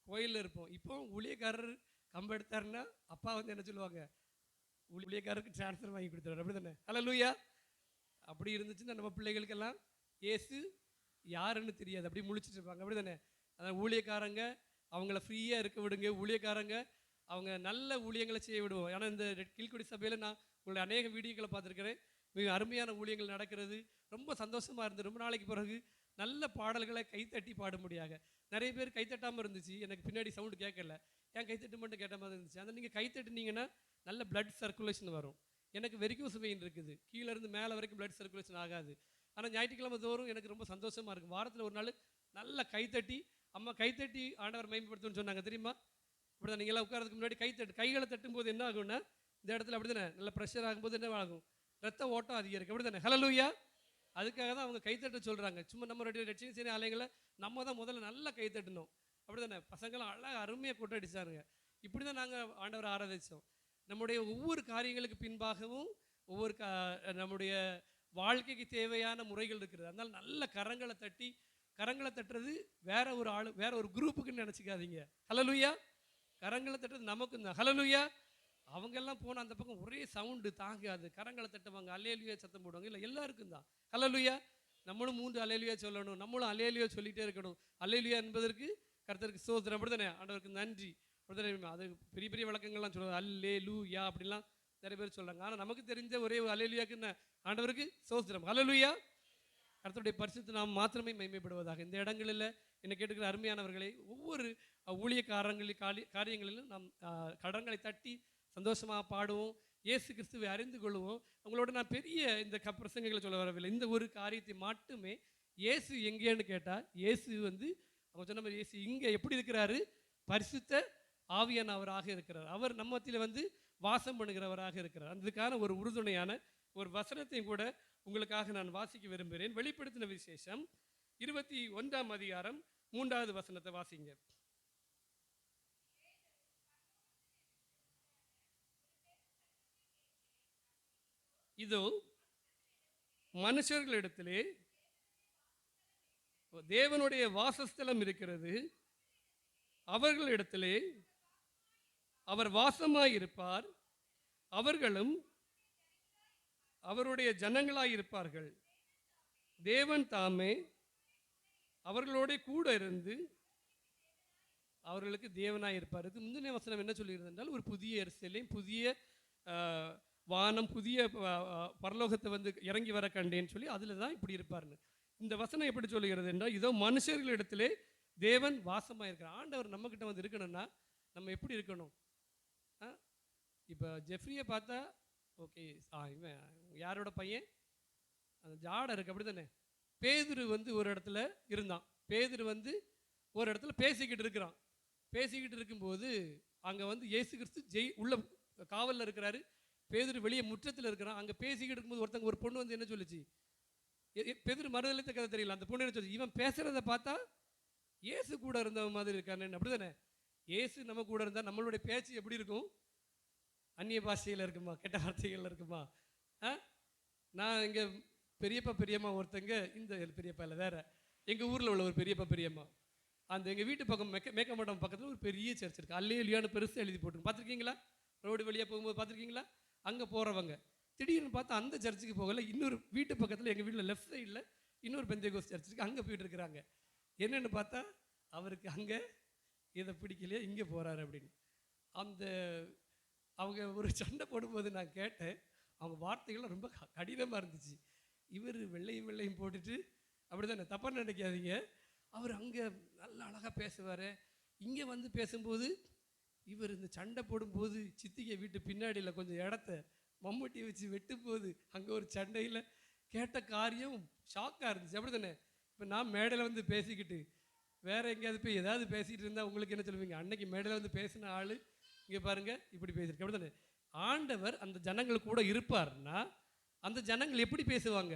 கோயிலில் இருப்போம். இப்போ ஊழியக்காரர் கம்பு எடுத்தாருன்னா அப்பா வந்து என்ன சொல்லுவாங்க? ஊழியக்காரருக்கு டிரான்ஸ்ஃபர் வாங்கி கொடுத்துருவாரு, அப்படி தானே. ஹல்லேலூயா. அப்படி இருந்துச்சுன்னா நம்ம பிள்ளைகளுக்கெல்லாம் இயேசு யாருன்னு தெரியாது, அப்படி முழிச்சிட்டு இருப்பாங்க, அப்படி தானே. அதான் ஊழியக்காரங்க அவங்கள ஃப்ரீயாக இருக்க விடுங்க. ஊழியக்காரங்க அவங்க நல்ல ஊழியங்களை செய்ய விடுவோம். ஏன்னா இந்த கீழ்குடி சபையில் நான் உங்களுடைய அநேக வீடியோக்களை பார்த்துருக்கிறேன். மிக அருமையான ஊழியங்கள் நடக்கிறது. ரொம்ப சந்தோஷமாக இருந்து ரொம்ப நாளைக்கு பிறகு நல்ல பாடல்களை கைத்தட்டி பாடும்படியாக. நிறைய பேர் கைத்தட்டாமல் இருந்துச்சு, எனக்கு பின்னாடி சவுண்டு கேட்கல, ஏன் கைத்தட்டு மட்டும் கேட்ட மாதிரி இருந்துச்சு. அந்த நீங்கள் கைத்தட்டுனீங்கன்னா நல்ல பிளட் சர்க்குலேஷன் வரும். எனக்கு வெரிகோஸ் வெயின் இருக்குது, கீழே இருந்து மேலே வரைக்கும் பிளட் சர்க்குலேஷன் ஆகாது. ஆனால் ஞாயிற்றுக்கிழமை தோறும் எனக்கு ரொம்ப சந்தோஷமாக இருக்கும். வாரத்தில் ஒரு நாள் நல்ல கைத்தட்டி, அம்மா கைத்தட்டி ஆண்டவர் மேம்படுத்துன்னு சொன்னாங்க தெரியுமா? அப்படி தான் நீங்களாம் உட்காரதுக்கு முன்னாடி கைகளை தட்டும் போது என்ன ஆகும்னா, இந்த இடத்துல அப்படி தானே நல்ல ப்ரெஷர் ஆகும்போது என்ன ஆகும்? ரத்த ஓட்டம் அதிகரிக்கும், அப்படி தானே. ஹல்லேலூயா. அதுக்காக தான் அவங்க கைத்தட்ட சொல்கிறாங்க. சும்மா நம்மளுடைய ரட்சினி சேனை ஆலயங்களை நம்ம தான் முதல்ல நல்லா கைத்தட்டணும், அப்படி தானே. பசங்களாம் அழகாக அருமையாக கொட்டடிச்சாருங்க. இப்படி தான் நாங்கள் ஆண்டவரை ஆராதித்தோம். நம்முடைய ஒவ்வொரு காரியங்களுக்கு பின்பாகவும் ஒவ்வொரு நம்முடைய வாழ்க்கைக்கு தேவையான முறைகள் இருக்கிறது. அதனால் நல்ல கரங்களை தட்டுறது வேற ஒரு ஆள், வேற ஒரு குரூப்புக்குன்னு நினச்சிக்காதீங்க. ஹல்லேலூயா. கரங்களை தட்டுறது நமக்கு தான். ஹல்லேலூயா. அவங்கெல்லாம் போனால் அந்த பக்கம் ஒரே சவுண்டு தாங்காது, கரங்களை தட்டுவாங்க, அல்லேலூயா சத்தம் போடுவாங்க. இல்லை, எல்லாருக்கும் தான் ஹல்லேலூயா. நம்மளும் 3 அல்லேலூயா சொல்லணும், நம்மளும் அல்லேலூயா சொல்லிகிட்டே இருக்கணும். அல்லேலூயா என்பதற்கு கர்த்தருக்கு ஸ்தோத்திரம், அப்படி தானே. ஆண்டவருக்கு நன்றி, அப்படி தானே. அது பெரிய பெரிய விளக்கங்கள்லாம் சொல்லுவாங்க, அல்லேலூயா அப்படிலாம் நிறைய பேர் சொல்கிறாங்க. ஆனால் நமக்கு தெரிஞ்ச ஒரே அல்லேலூயாக்கு என்ன? ஆண்டவருக்கு ஸ்தோத்திரம், ஹல்லேலூயா. கர்த்தருடைய பரிசுத்த நாம் மாத்திரமே மகிமைப்படுவதாக. இந்த இடங்களில் என்னை கேட்டுக்கிற அருமையானவர்களை, ஒவ்வொரு காரியங்களிலும் நாம் கடன்களை தட்டி சந்தோஷமாக பாடுவோம், இயேசு கிறிஸ்துவை அறிந்து கொள்வோம். உங்களோட நான் பெரிய இந்த பிரசங்கங்களை சொல்ல வரவில்லை. இந்த ஒரு காரியத்தை மட்டுமே, இயேசு எங்கேன்னு கேட்டால், இயேசு வந்து அவங்க சொன்ன மாதிரி இயேசு இங்கே எப்படி இருக்கிறாரு? பரிசுத்த ஆவியானவராக இருக்கிறார். அவர் நம்ம மத்தியில் வந்து வாசம் பண்ணுகிறவராக இருக்கிறார். அதுக்கான ஒரு உறுதுணையான ஒரு வசனத்தையும் கூட உங்களுக்காக நான் வாசிக்க விரும்புகிறேன். வெளிப்படுத்தின விசேஷம் 21ஆம் அதிகாரம் 3வது வசனத்தை வாசிங்க. இதோ மனுஷர்களிடத்திலே தேவனுடைய வாசஸ்தலம் இருக்கிறது, அவர்களிடத்திலே அவர் வாசமாயிருப்பார், அவர்களும் அவருடைய ஜனங்களாயிருப்பார்கள். தேவன் தாமே அவர்களோட கூட இருந்து அவர்களுக்கு தேவனாயிருப்பார். இது முந்தின வசனம் என்ன சொல்கிறது என்றால், ஒரு புதிய எருசலேம், புதிய வானம், புதிய பரலோகத்தை வந்து இறங்கி வர கண்டேன்னு சொல்லி அதில் தான் இப்படி இருப்பார்னு. இந்த வசனம் எப்படி சொல்லுகிறது என்றால், இதோ மனுஷர்களிடத்திலே தேவன் வாசமாக இருக்கிறார். ஆண்டவர் நம்மக்கிட்ட வந்து இருக்கணும்னா நம்ம எப்படி இருக்கணும்? இப்போ ஜெஃப்ரியை பார்த்தா ஓகே, இவன் யாரோட பையன், அந்த ஜாடை இருக்கு, அப்படி தானே? பேதுரு வந்து ஒரு இடத்துல இருந்தான். பேதுரு வந்து ஒரு இடத்துல பேசிக்கிட்டு இருக்கிறான். பேசிக்கிட்டு இருக்கும்போது அங்கே வந்து இயேசு கிறிஸ்து உள்ள காவலில் இருக்கிறாரு. பேதுரு வெளியே முற்றத்தில் இருக்கிறான். அங்கே பேசிக்கிட்டு இருக்கும்போது ஒரு பொண்ணு வந்து என்ன சொல்லிச்சு? பேதுரு மறுதளித்த கதை தெரியல. அந்த பொண்ணு என்ன சொல்லிச்சு? இவன் பேசுகிறத பார்த்தா இயேசு கூட இருந்தவன் மாதிரி இருக்கானு. அப்படி தானே? இயேசு நம்ம கூட இருந்தால் நம்மளுடைய பேச்சு எப்படி இருக்கும்? அந்நிய பாஷையில் இருக்குமா? கெட்ட வார்த்தைகளில் இருக்குமா? நான் இங்கே பெரியம்மா ஒருத்தங்க, இந்த பெரியப்பா இல்லை வேற, எங்கள் ஊரில் உள்ள ஒரு பெரியம்மா, அந்த எங்கள் வீட்டு பக்கம் மேக்கமண்டம் பக்கத்தில் ஒரு பெரிய சர்ச் இருக்குது. அல்லேலூயான்னு பெருசு எழுதி போட்டு பார்த்துருக்கீங்களா? ரோடு வழியாக போகும்போது பார்த்துருக்கீங்களா? அங்கே போகிறவங்க திடீர்னு பார்த்தா அந்த சர்ச்சுக்கு போகல, இன்னொரு வீட்டு பக்கத்தில் எங்கள் வீட்டில் லெஃப்ட் சைடில் இன்னொரு பெந்தேகோஸ் சர்ச் இருக்குது, அங்கே போயிட்டு இருக்கிறாங்க. என்னென்னு பார்த்தா அவருக்கு அங்கே இதை பிடிக்கலையே, இங்கே போகிறாரு அப்படின்னு. அந்த அவங்க ஒரு சண்டை போடும்போது நான் கேட்டேன், அவங்க வார்த்தைகள்லாம் ரொம்ப கடினமாக இருந்துச்சு. இவர் வெள்ளையும் போட்டுட்டு, அப்படி தானே, தப்பாக நினைக்காதீங்க, அவர் அங்கே நல்லா அழகாக பேசுவார். இங்கே வந்து பேசும்போது இவர் இந்த சண்டை போடும்போது சித்திகை வீட்டு பின்னாடியில் கொஞ்சம் இடத்த மம்முட்டி வச்சு வெட்டும் போது அங்கே ஒரு சண்டையில் கேட்ட காரியம் ஷாக்காக இருந்துச்சு. அப்படி தானே? இப்போ நான் மேடையில் வந்து பேசிக்கிட்டு வேற எங்கேயாவது போய் ஏதாவது பேசிகிட்டு இருந்தால் உங்களுக்கு என்ன சொல்லுவீங்க? அன்னைக்கு மேடையில் வந்து பேசின ஆள் இங்கே பாருங்க இப்படி பேசியிருக்கு. அப்படி தானே? ஆண்டவர் அந்த ஜனங்கள் கூட இருப்பார்னா அந்த ஜனங்கள் எப்படி பேசுவாங்க?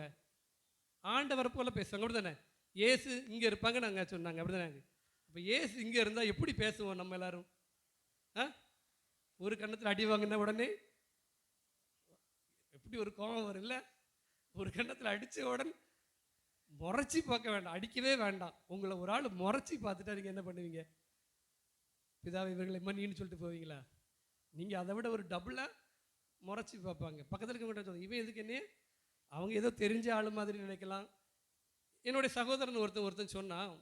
ஆண்டவர் போல பேசுவாங்க. அப்படி தானே? ஏசு இங்கே இருப்பாங்க நாங்கள் சொன்னாங்க. அப்படி தானே? இப்போ ஏசு இங்கே இருந்தால் எப்படி பேசுவோம் நம்ம எல்லாரும்? ஒரு கண்ணத்தில் அடி வாங்கின உடனே எப்படி ஒரு கோபம் வரும் இல்லை? ஒரு கண்ணத்தில் அடித்த உடனே முறைச்சி பார்க்க வேண்டாம், அடிக்கவே வேண்டாம். உங்களை ஒரு ஆள் முறைச்சி பார்த்துட்டா நீங்கள் என்ன பண்ணுவீங்க? பிதாவை இவர்களை மன்னின்னு சொல்லிட்டு போவீங்களா? நீங்கள் அதை விட ஒரு டபுளாக முறைச்சி பார்ப்பாங்க. பக்கத்தில் இருக்கவங்க சொல்லுவாங்க, இவன் எதுக்கு என்ன? அவங்க ஏதோ தெரிஞ்ச ஆள் மாதிரி நினைக்கலாம். என்னுடைய சகோதரன் ஒருத்தன் சொன்னான்,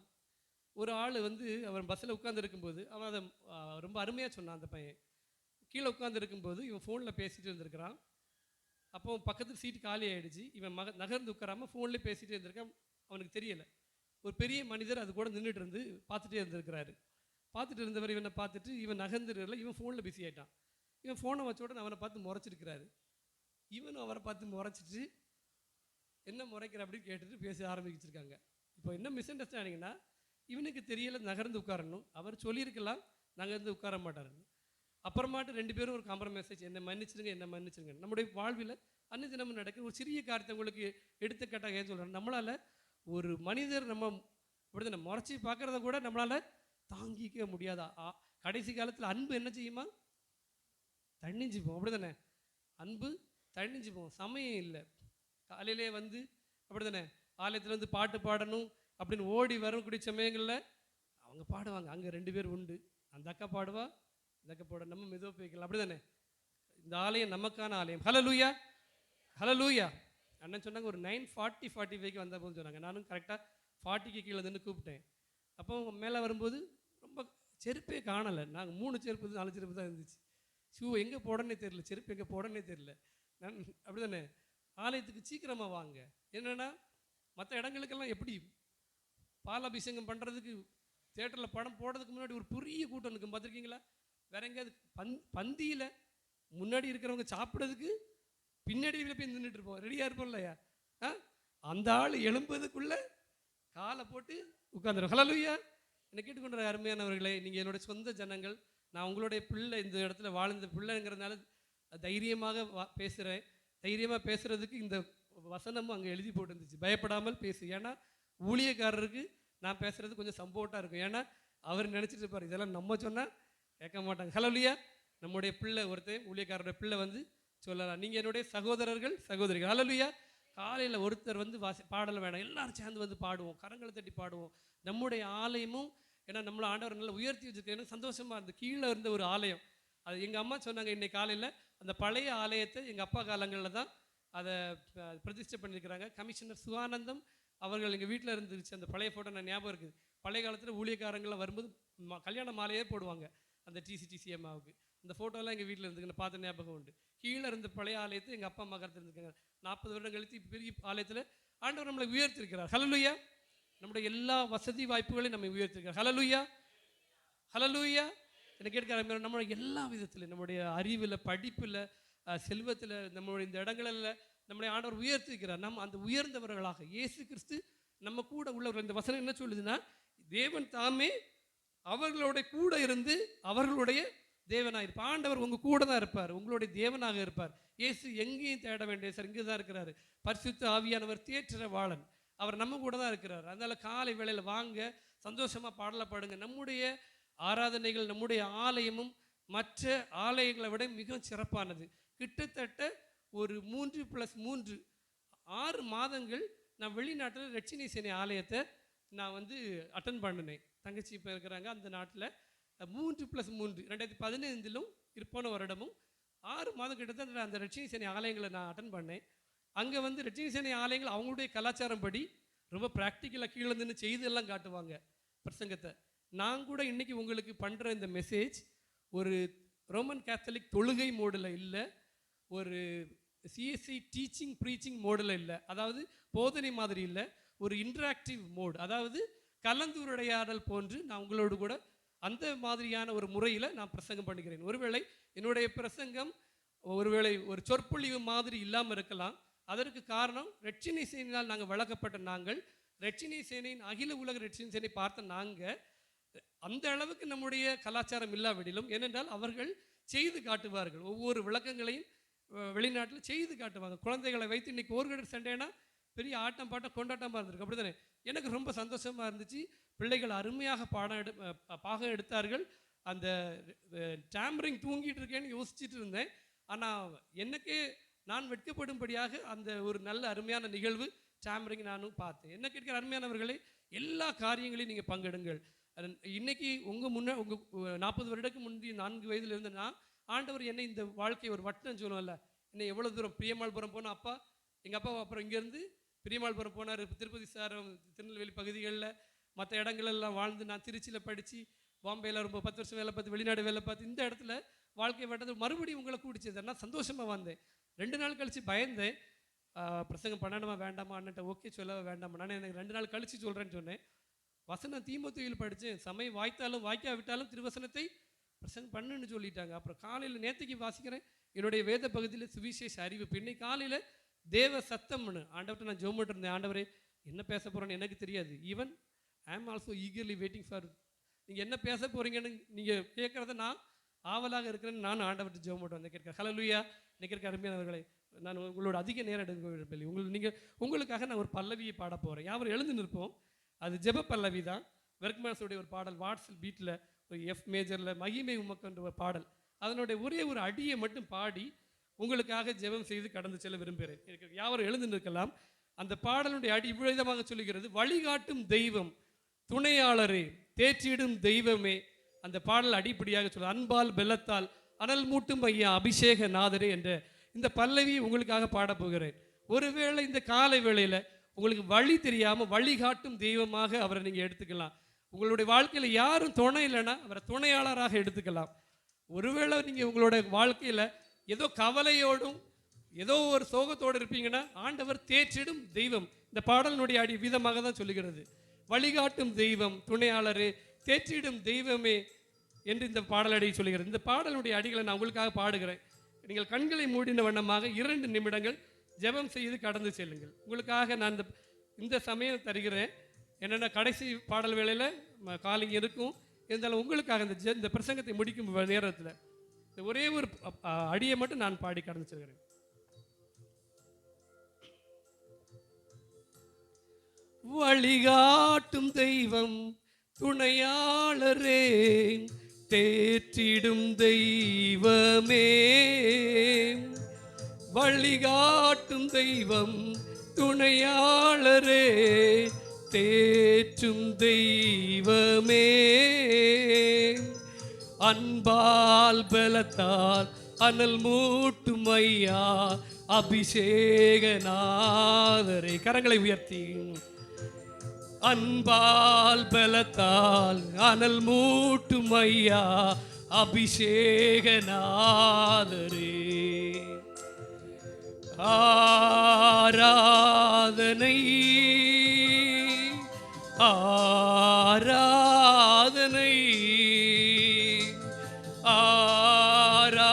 ஒரு ஆள் வந்து அவன் பஸ்ஸில் உட்காந்து இருக்கும்போது அவன் அதை ரொம்ப அருமையாக சொன்னான். அந்த பையன் கீழே உட்காந்து இருக்கும்போது இவன் ஃபோனில் பேசிகிட்டு இருந்திருக்கிறான். அப்போ பக்கத்தில் சீட்டு காலி ஆகிடுச்சு. இவன் நகர்ந்து உட்காராமல் ஃபோன்லேயே பேசிகிட்டே இருந்திருக்கான். அவனுக்கு தெரியலை. ஒரு பெரிய மனிதர் அது கூட நின்றுட்டு இருந்து பார்த்துட்டே இருந்திருக்கிறாரு. பார்த்துட்டு இருந்தவர் இவனை பார்த்துட்டு இவன் நகர்ந்துடல, இவன் ஃபோனில் பிஸி ஆகிட்டான். இவன் ஃபோனை வச்ச உடனே அவனை பார்த்து முறைச்சிருக்கிறாரு. இவனும் அவரை பார்த்து முறைச்சிட்டு என்ன முறைக்கிற அப்படின்னு கேட்டுட்டு பேச ஆரம்பிச்சிருக்காங்க. இப்போ என்ன மிஸ் அண்டர்ஸ்டாண்டிங்னா, இவனுக்கு தெரியலை நகர்ந்து உட்காரணும். அவர் சொல்லியிருக்கலாம் நகர்ந்து உட்கார மாட்டாருன்னு. அப்புறமாட்டு 2 பேரும் ஒரு காம்ப்ரமைஸ், என்ன மன்னிச்சிருங்க. நம்முடைய வாழ்வில் அன்னிதினமும் நடக்கிற ஒரு சிறிய காரியத்தை உங்களுக்கு எடுத்துக்காட்டாக ஏன் சொல்கிறேன், நம்மளால் ஒரு மனிதர் நம்ம இப்படி நம்ம முறைச்சி பார்க்குறத கூட நம்மளால் தாங்கிக்க முடியாதா? கடைசி காலத்தில் அன்பு என்ன செய்யுமா? தண்ணிஞ்சுப்போம். அப்படி தானே? அன்பு தண்ணிஞ்சுப்போம். சமயம் இல்லை. காலையிலே வந்து அப்படி தானே ஆலயத்தில் வந்து பாட்டு பாடணும் அப்படின்னு ஓடி வரக்கூடிய சமயங்களில் அவங்க பாடுவாங்க. அங்கே 2 பேர் உண்டு, அந்த அக்கா பாடுவா, இந்த அக்கா பாட, நம்ம மெதுவாக போய்க்கலாம். அப்படி தானே? இந்த ஆலயம் நமக்கான ஆலயம். ஹல்லேலூயா, ஹல்லேலூயா. அண்ணன் சொன்னாங்க ஒரு 9:40-45 வந்த போது சொன்னாங்க. நானும் கரெக்டாக 40க்கு கீழே நின்று கூப்பிட்டேன். அப்போ அவங்க மேலே வரும்போது ரொம்ப செருப்பே காணலை. நாங்கள் 3 செருப்பு 4 செருப்பு தான் இருந்துச்சு. ஷூ எங்கே போடனே தெரியல, செருப்பு எங்கே போடனே தெரியல. நான் அப்படி தானே? ஆலயத்துக்கு சீக்கிரமாக வாங்க. என்னென்னா மற்ற இடங்களுக்கெல்லாம் எப்படி பாலாபிஷேகம் பண்ணுறதுக்கு தியேட்டரில் படம் போடுறதுக்கு முன்னாடி ஒரு பெரிய கூட்டம் இருக்கும், பார்த்துருக்கீங்களா? வேற எங்கேயாவது பந்தியில் முன்னாடி இருக்கிறவங்க சாப்பிட்றதுக்கு பின்னாடி போய் நின்றுட்டு இருப்போம், ரெடியாக இருப்போம் இல்லையா? அந்த ஆள் எழும்பதுக்குள்ளே காலை போட்டு உட்காந்துரும். ஹல்லேலூயா. என்னை கேட்டுக்கொண்ட அருமையானவர்களே, நீங்கள் என்னுடைய சொந்த ஜனங்கள், நான் உங்களுடைய பிள்ளை, இந்த இடத்துல வாழ்ந்த பிள்ளைங்கிறதுனால தைரியமாக பேசுகிறேன். தைரியமாக பேசுகிறதுக்கு இந்த வசனமும் அங்கே எழுதி போட்டுருந்துச்சு, பயப்படாமல் பேசு. ஏன்னா ஊழியக்காரருக்கு நான் பேசுகிறது கொஞ்சம் சப்போர்ட்டாக இருக்கும். ஏன்னா அவர் நினச்சிட்டு இருப்பார், இதெல்லாம் நம்ம சொன்னால் கேட்க மாட்டாங்க. ஹல்லேலூயா. நம்முடைய பிள்ளை ஒருத்தர் ஊழியக்காரருடைய பிள்ளை வந்து சொல்லலாம், நீங்கள் என்னுடைய சகோதரர்கள் சகோதரிகள். ஹல்லேலூயா. காலையில் ஒருத்தர் வந்து பாடல வேணாம், எல்லாரும் சேர்ந்து வந்து பாடுவோம், கரங்களை தட்டி பாடுவோம். நம்முடைய ஆலயமும், ஏன்னா நம்மளை ஆண்டவர் நல்லா உயர்த்தி வச்சுருக்கேன். எனக்கு சந்தோஷமாக இருந்த கீழே இருந்த ஒரு ஆலயம், அது எங்கள் அம்மா சொன்னாங்க இன்னைக்கு காலையில், அந்த பழைய ஆலயத்தை எங்கள் அப்பா காலங்களில் தான் அதை பிரதிஷ்டை பண்ணியிருக்கிறாங்க. கமிஷனர் சுகானந்தம் அவர்கள் எங்கள் வீட்டில் இருந்துருச்சு. அந்த பழைய ஃபோட்டோ நான் ஞாபகம் இருக்குது. பழைய காலத்தில் ஊழியக்காரங்களாம் வரும்போது கல்யாண மாலையே போடுவாங்க அந்த டிசிடிசிஎம்மாவுக்கு. அந்த ஃபோட்டோலாம் எங்கள் வீட்டில் இருந்துக்கு நான் பார்த்த ஞாபகம் உண்டு. கீழே இருந்த பழைய ஆலயத்தை எங்கள் அப்பா அம்மா கருத்துருந்துருக்காங்க. 40 வருடம் கழித்து இப்போ பெரிய ஆலயத்தில் ஆண்டவர் நம்மளை உயர்த்திருக்கிறார். ஹல்லேலூயா. நம்முடைய எல்லா வசதி வாய்ப்புகளையும் நம்ம உயர்த்திருக்கிறார். ஹல்லேலூயா. ஹல்லேலூயா. எனக்கு கேட்கிற நம்மளுடைய எல்லா விதத்தில், நம்முடைய அறிவில், படிப்பில், செல்வத்தில், நம்மளுடைய இந்த இடங்களில் நம்மளை ஆண்டவர் உயர்த்திருக்கிறார். நம்ம அந்த உயர்ந்தவர்களாக இயேசு கிறிஸ்து நம்ம கூட உள்ளவர்கள். இந்த வசனம் என்ன சொல்லுதுன்னா, தேவன் தாமே அவர்களோட கூட இருந்து அவர்களுடைய தேவனாக இருப்பார். ஆண்டவர் உங்கள் கூட தான் இருப்பார், உங்களுடைய தேவனாக இருப்பார். இயேசு எங்கேயும் தேட வேண்டிய சார், இங்கே தான் இருக்கிறாரு. பரிசுத்த ஆவியானவர் தேற்ற வாழன், அவர் நம்ம கூட தான் இருக்கிறார். அதனால காலை வேளையில் வாங்க, சந்தோஷமாக பாடல பாடுங்க. நம்முடைய ஆராதனைகள், நம்முடைய ஆலயமும் மற்ற ஆலயங்களை விட மிகவும் சிறப்பானது. கிட்டத்தட்ட ஒரு 3+3 6 மாதங்கள் நான் வெளிநாட்டில் ரட்சினை சேனை ஆலயத்தை நான் வந்து அட்டன் பண்ணினேன். தங்கச்சி இப்போ இருக்கிறாங்க அந்த நாட்டில். 3+3 2015 போன வருடமும் 6 மாதம் கிட்டத்தட்ட அந்த ரட்சினை சேனை ஆலயங்களை நான் அட்டன் பண்ணேன். அங்கே வந்து ரட்சினை சேனை ஆலயங்கள் அவங்களுடைய கலாச்சாரம் படி ரொம்ப ப்ராக்டிக்கலாக கீழே நின்று செய்தெல்லாம் காட்டுவாங்க பிரசங்கத்தை. நான் கூட இன்றைக்கி உங்களுக்கு பண்ணுற இந்த மெசேஜ் ஒரு ரோமன் கேத்தலிக் தொழுகை மோடில் இல்லை, ஒரு சிஎஸ்சி டீச்சிங் ப்ரீச்சிங் மோடில் இல்லை, அதாவது போதனை மாதிரி இல்லை, ஒரு இன்ட்ராக்டிவ் மோடு, அதாவது கலந்துரையாடல் போன்று நான் உங்களோடு கூட அந்த மாதிரியான ஒரு முறையில் நான் பிரசங்கம் பண்ணுகிறேன். ஒருவேளை என்னுடைய பிரசங்கம் ஒருவேளை ஒரு சொற்பொழிவு மாதிரி இல்லாமல் இருக்கலாம். அதற்கு காரணம் ரட்சினை சேனையினால் நாங்கள் வளர்க்கப்பட்ட நாங்கள், ரட்சினை சேனையின் அகில உலக ரட்சினை சேனை பார்த்த நாங்கள் அந்த அளவுக்கு நம்முடைய கலாச்சாரம் இல்லாவிடிலும், ஏனென்றால் அவர்கள் செய்து காட்டுவார்கள். ஒவ்வொரு விளக்கங்களையும் வெளிநாட்டில் செய்து காட்டுவாங்க. குழந்தைகளை வைத்து இன்றைக்கி ஓர்கடர் சண்டேனா பெரிய ஆட்டம் பாட்டம் கொண்டாட்டமாக இருந்திருக்கு, அப்படி தானே? எனக்கு ரொம்ப சந்தோஷமாக இருந்துச்சு. பிள்ளைகள் அருமையாக பாகம் எடுத்தார்கள். அந்த டேம்பரிங் தூங்கிட்டு இருக்கேன்னு யோசிச்சுட்டு இருந்தேன். ஆனால் எனக்கே நான் வெட்கப்படும்படியாக அந்த ஒரு நல்ல அருமையான நிகழ்வு டேம்பரிங் நானும் பார்த்தேன். என்ன கேட்கிற அருமையானவர்களே, எல்லா காரியங்களையும் நீங்கள் பங்கெடுங்கள். இன்னைக்கு உங்கள் 40 வருடத்துக்கு முந்தைய 4 வயதில் இருந்தேன்னா, ஆண்டவர் என்னை இந்த வாழ்க்கையை ஒரு வட்டம் சொல்லுவோம்ல, என்னை எவ்வளோ தூரம் பிரியமாள்புரம் போனால் அப்பா, எங்கள் அப்பா அப்புறம் இங்கேருந்து பிரியமாள்புரம் போனார், திருப்பதி சாரம், திருநெல்வேலி பகுதிகளில் மற்ற இடங்களெல்லாம் வாழ்ந்து, நான் திருச்சியில் படித்து, பாம்பேயில் ரொம்ப 10 வருஷம் வேலை பார்த்து, வெளிநாடு வேலை பார்த்து, இந்த இடத்துல வாழ்க்கை வட்டது மறுபடியும் உங்களை கூடிச்சது. நான் சந்தோஷமாக வந்தேன். 2 நாள் கழித்து பயந்தேன், பிரசங்கம் பண்ணணுமா வேண்டாமா அண்ணன்ட்ட, ஓகே சொல்ல வேண்டாமா, நான் எனக்கு 2 நாள் கழித்து சொல்கிறேன்னு சொன்னேன். வசனம் தீமோத்தேயுவில் படித்தேன், சமயம் வாய்த்தாலும் வாய்க்காவிட்டாலும் திருவசனத்தை பிரசங்கம் பண்ணுன்னு சொல்லிட்டாங்க. அப்புறம் காலையில் நேற்றுக்கு வாசிக்கிறேன் என்னுடைய வேத பகுதியில் சுவிசேஷ அறிவிப்பு. இன்னைக்கு காலையில் தேவ சத்தம்னு ஆண்டவர்கிட்ட நான் ஜெபம் பண்ணிட்டு இருந்தேன். ஆண்டவரே என்ன பேச போகிறேன்னு எனக்கு தெரியாது. ஈவன் ஐ ஆம் ஆல்சோ ஈகர்லி வெயிட்டிங் ஃபார், நீங்கள் என்ன பேச போகிறீங்கன்னு நீங்கள் கேட்குறத நான் ஆவலாக இருக்கிறேன்னு நான் ஆண்டவர்கிட்ட ஜெபம் பண்ணிட்டு வந்தேன். கேட்குறேன். ஹல்லேலூயா. இன்னைக்கு இருக்க அருமையானவர்களே, நான் உங்களோட அதிக நேரம் எடுக்க உங்களுக்காக நான் ஒரு பல்லவியை பாட போகிறேன். யாரும் எழுந்து நிற்போம். அது ஜெப பல்லவி தான். வெர்க்மேன்ஸோடைய ஒரு பாடல், வாட்ஸில் பீட்டில் ஒரு எஃப் மேஜரில், மகிமை உமக்குன்ற ஒரு பாடல். அதனுடைய ஒரே ஒரு அடியை மட்டும் பாடி உங்களுக்காக ஜெபம் செய்து கடந்து செல்ல விரும்புகிறேன். எனக்கு யாரும் எழுந்து நிற்கலாம். அந்த பாடலுடைய அடி இவ்விதமாக சொல்லுகிறது: வழிகாட்டும் தெய்வம், துணையாளரே, தேற்றிடும் தெய்வமே. அந்த பாடல் அடிப்படையாக சொல்ல, அன்பால் பெலத்தால் அனல் மூட்டும் ஐயா அபிஷேக நாதரே என்ற இந்த பல்லவி உங்களுக்காக பாடப் போகிறேன். ஒருவேளை இந்த காலை வேளையில் உங்களுக்கு வழி தெரியாமல் வழிகாட்டும் தெய்வமாக அவரை நீங்கள் எடுத்துக்கலாம். உங்களுடைய வாழ்க்கையில் யாரும் துணை இல்லைன்னா அவரை துணையாளராக எடுத்துக்கலாம். ஒருவேளை நீங்கள் உங்களோட வாழ்க்கையில் ஏதோ கவலையோடும் ஏதோ ஒரு சோகத்தோடு இருப்பீங்கன்னா, ஆண்டவர் தேற்றிடும் தெய்வம். இந்த பாடலினுடைய அடி விதமாக தான் சொல்லுகிறது. வழிகாட்டும் தெய்வம், துணையாளரே, தேற்றிடும் தெய்வமே என்று இந்த பாடலடியை சொல்லுகிறது. இந்த பாடலுடைய அடிகளை நான் உங்களுக்காக பாடுகிறேன். நீங்கள் கண்களை மூடின வண்ணமாக 2 நிமிடங்கள் ஜெபம் செய்து கடந்து செல்லுங்கள். உங்களுக்காக நான் இந்த சமயம் தருகிறேன். என்னென்ன கடைசி பாடல் வேளையில் காலிங் இருக்கும், இருந்தாலும் உங்களுக்காக இந்த பிரசங்கத்தை முடிக்கும் நேரத்தில் இந்த ஒரே ஒரு அடியை மட்டும் நான் பாடி கடந்து செல்கிறேன். வழிகாட்டும் தெய்வம் துணையாளரே, தேற்றிடும் தெய்வமே, வழிகாட்டும் தெய்வம் துணையாளரே, தேற்றும் தெய்வமே, அன்பால் பலத்தால் அனல் மூட்டும் ஐயா அபிஷேகநாதரே. கரங்களை உயர்த்தி அன்பால் பலத்தால் அனல் மூட்டும் ஐயா அபிஷேகநாதரே. ஆராதனை ஆராதனை ஆராதனை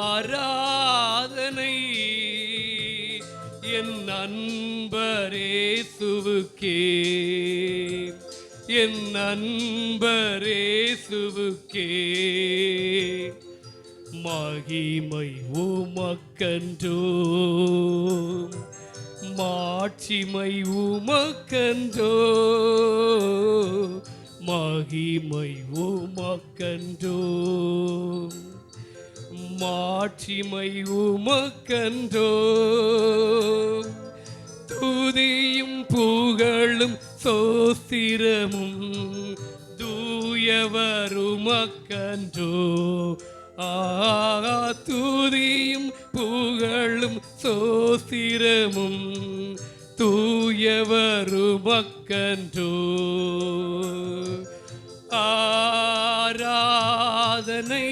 ஆராதனை என் அன்பரேசுவுக்கே, என் அன்பரேசுவுக்கே, மகிமை உமக்கன்றோ, மாட்சிமை உமக்கன்றோ, மகிமை உமக்கன்றோ, மாட்சிமை உமக்கன்றோ, துதியும் புகழும் சோஸ்திரமும் தூயவருமக்கன்றோ, துதியும் புகழும் சோஸ்திரமும் தூயவருமக்கன்றோ, ஆராதனை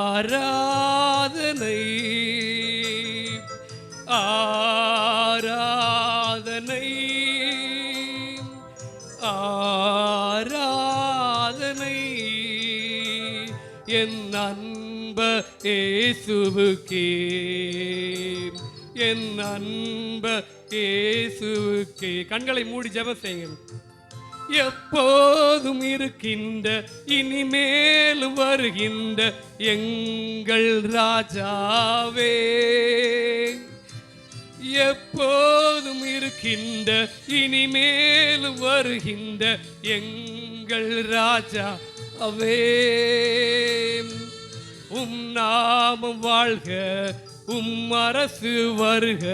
ஆராதனை ஆராதனை ஆராதனை என் அன்ப இயேசுவுக்கே, என் அன்ப இயேசுவுக்கே. கண்களை மூடி ஜெபம் செய்யுங்கள். எப்போதும் இருக்கின்ற இனிமேலும் வருகின்ற எங்கள் ராஜாவே, எப்போதும் இருக்கின்ற இனிமேலும் வருகின்ற எங்கள் ராஜாவே, உம் நாமம் வாழ்க, உம் அரசு வருக,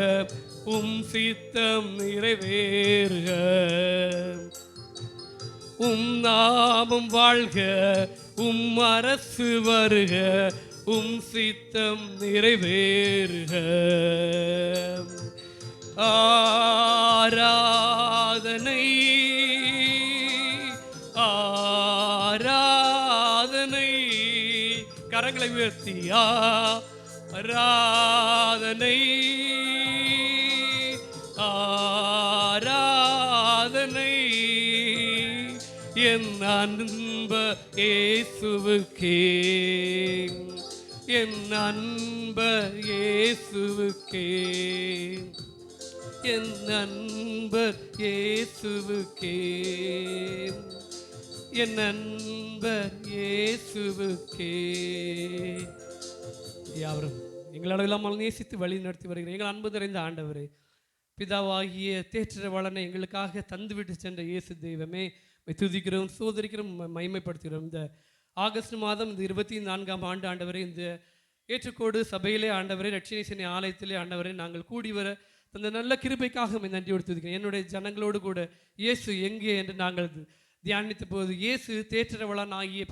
உம் சித்தம் நிறைவேறுக, உம் நாமம் வாழ்க, உம் அரசு வருக, உம் சித்தம் நிறைவேறுக. ஆராதனை ஆராதனை கரங்களை உயர்த்தி ஆராதனை ஆராதனை என் அன்ப இயேசுவுக்கே, என் அன்ப இயேசுவுக்கே, என் அன்பர் இயேசுவுக்கே, என் அன்பர் இயேசுவுக்கே. யாவரும் எங்களளவில்லாமல் நேசித்து வழி நடத்தி வருகிறேன் எங்கள் அன்பு நிறைந்த ஆண்டவரே, பிதாவாகிய தேற்றரவாளனை எங்களுக்காக தந்துவிட்டு சென்ற இயேசு தெய்வமே, துதிக்கிறோம், சோதரிக்கிறோம், மகிமைப்படுத்துகிறோம். இந்த ஆகஸ்ட் மாதம் இந்த 24ஆம் ஆண்டு ஆண்டவரே, இந்த ஏற்றுக்கோடு சபையிலே ஆண்டவரே, ரட்சினேசனி ஆலயத்திலே ஆண்டவரே, நாங்கள் கூடி வர அந்த நல்ல கிருபைக்காக நன்றியோடு துதிக்கிறேன். என்னுடைய ஜனங்களோடு கூட இயேசு எங்கே என்று நாங்கள் தியானித்த போது, இயேசு தேற்றரவளான் ஆகிய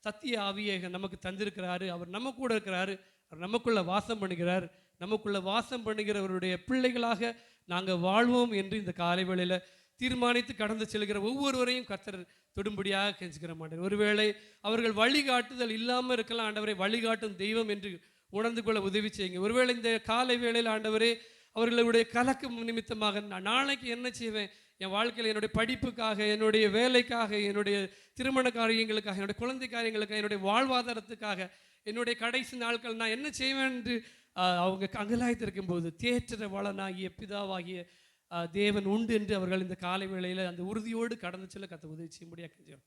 சத்திய ஆவியை நமக்கு தந்திருக்கிறாரு. அவர் நம்ம கூட இருக்கிறாரு, அவர் நமக்குள்ள வாசம் பண்ணுகிறார். நமக்குள்ள வாசம் பண்ணுகிறவருடைய பிள்ளைகளாக நாங்கள் வாழ்வோம் என்று இந்த காலை வேளையில் தீர்மானித்து கடந்து செல்கிற ஒவ்வொருவரையும் கர்த்தர் தொடும்படியாக கெஞ்சுக்கிற மாட்டேன். ஒருவேளை அவர்கள் வழிகாட்டுதல் இல்லாமல் இருக்கலாம் ஆண்டவரை, வழிகாட்டும் தெய்வம் என்று உணர்ந்து கொள்ள உதவி செய்யுங்க. ஒருவேளை இந்த காலை வேளையில் ஆண்டவரே அவர்களுடைய கலக்கம் நிமித்தமாக நான் நாளைக்கு என்ன செய்வேன், என் வாழ்க்கையில் என்னுடைய படிப்புக்காக, என்னுடைய வேலைக்காக, என்னுடைய திருமண காரியங்களுக்காக, என்னுடைய குழந்தை காரியங்களுக்காக, என்னுடைய வாழ்வாதாரத்துக்காக, என்னுடைய கடைசி நாட்கள் நான் என்ன செய்வேன் என்று அவங்க அங்கலாய்த்திருக்கும் போது, தேற்றரவாளனாகிய பிதாவாகிய தேவன் உண்டு என்று அவர்கள் இந்த காலை வேளையில் அந்த உறுதியோடு கடந்து செல்ல கத்த உதவி செய்யும்படியாக கெஞ்சுகிறோம்.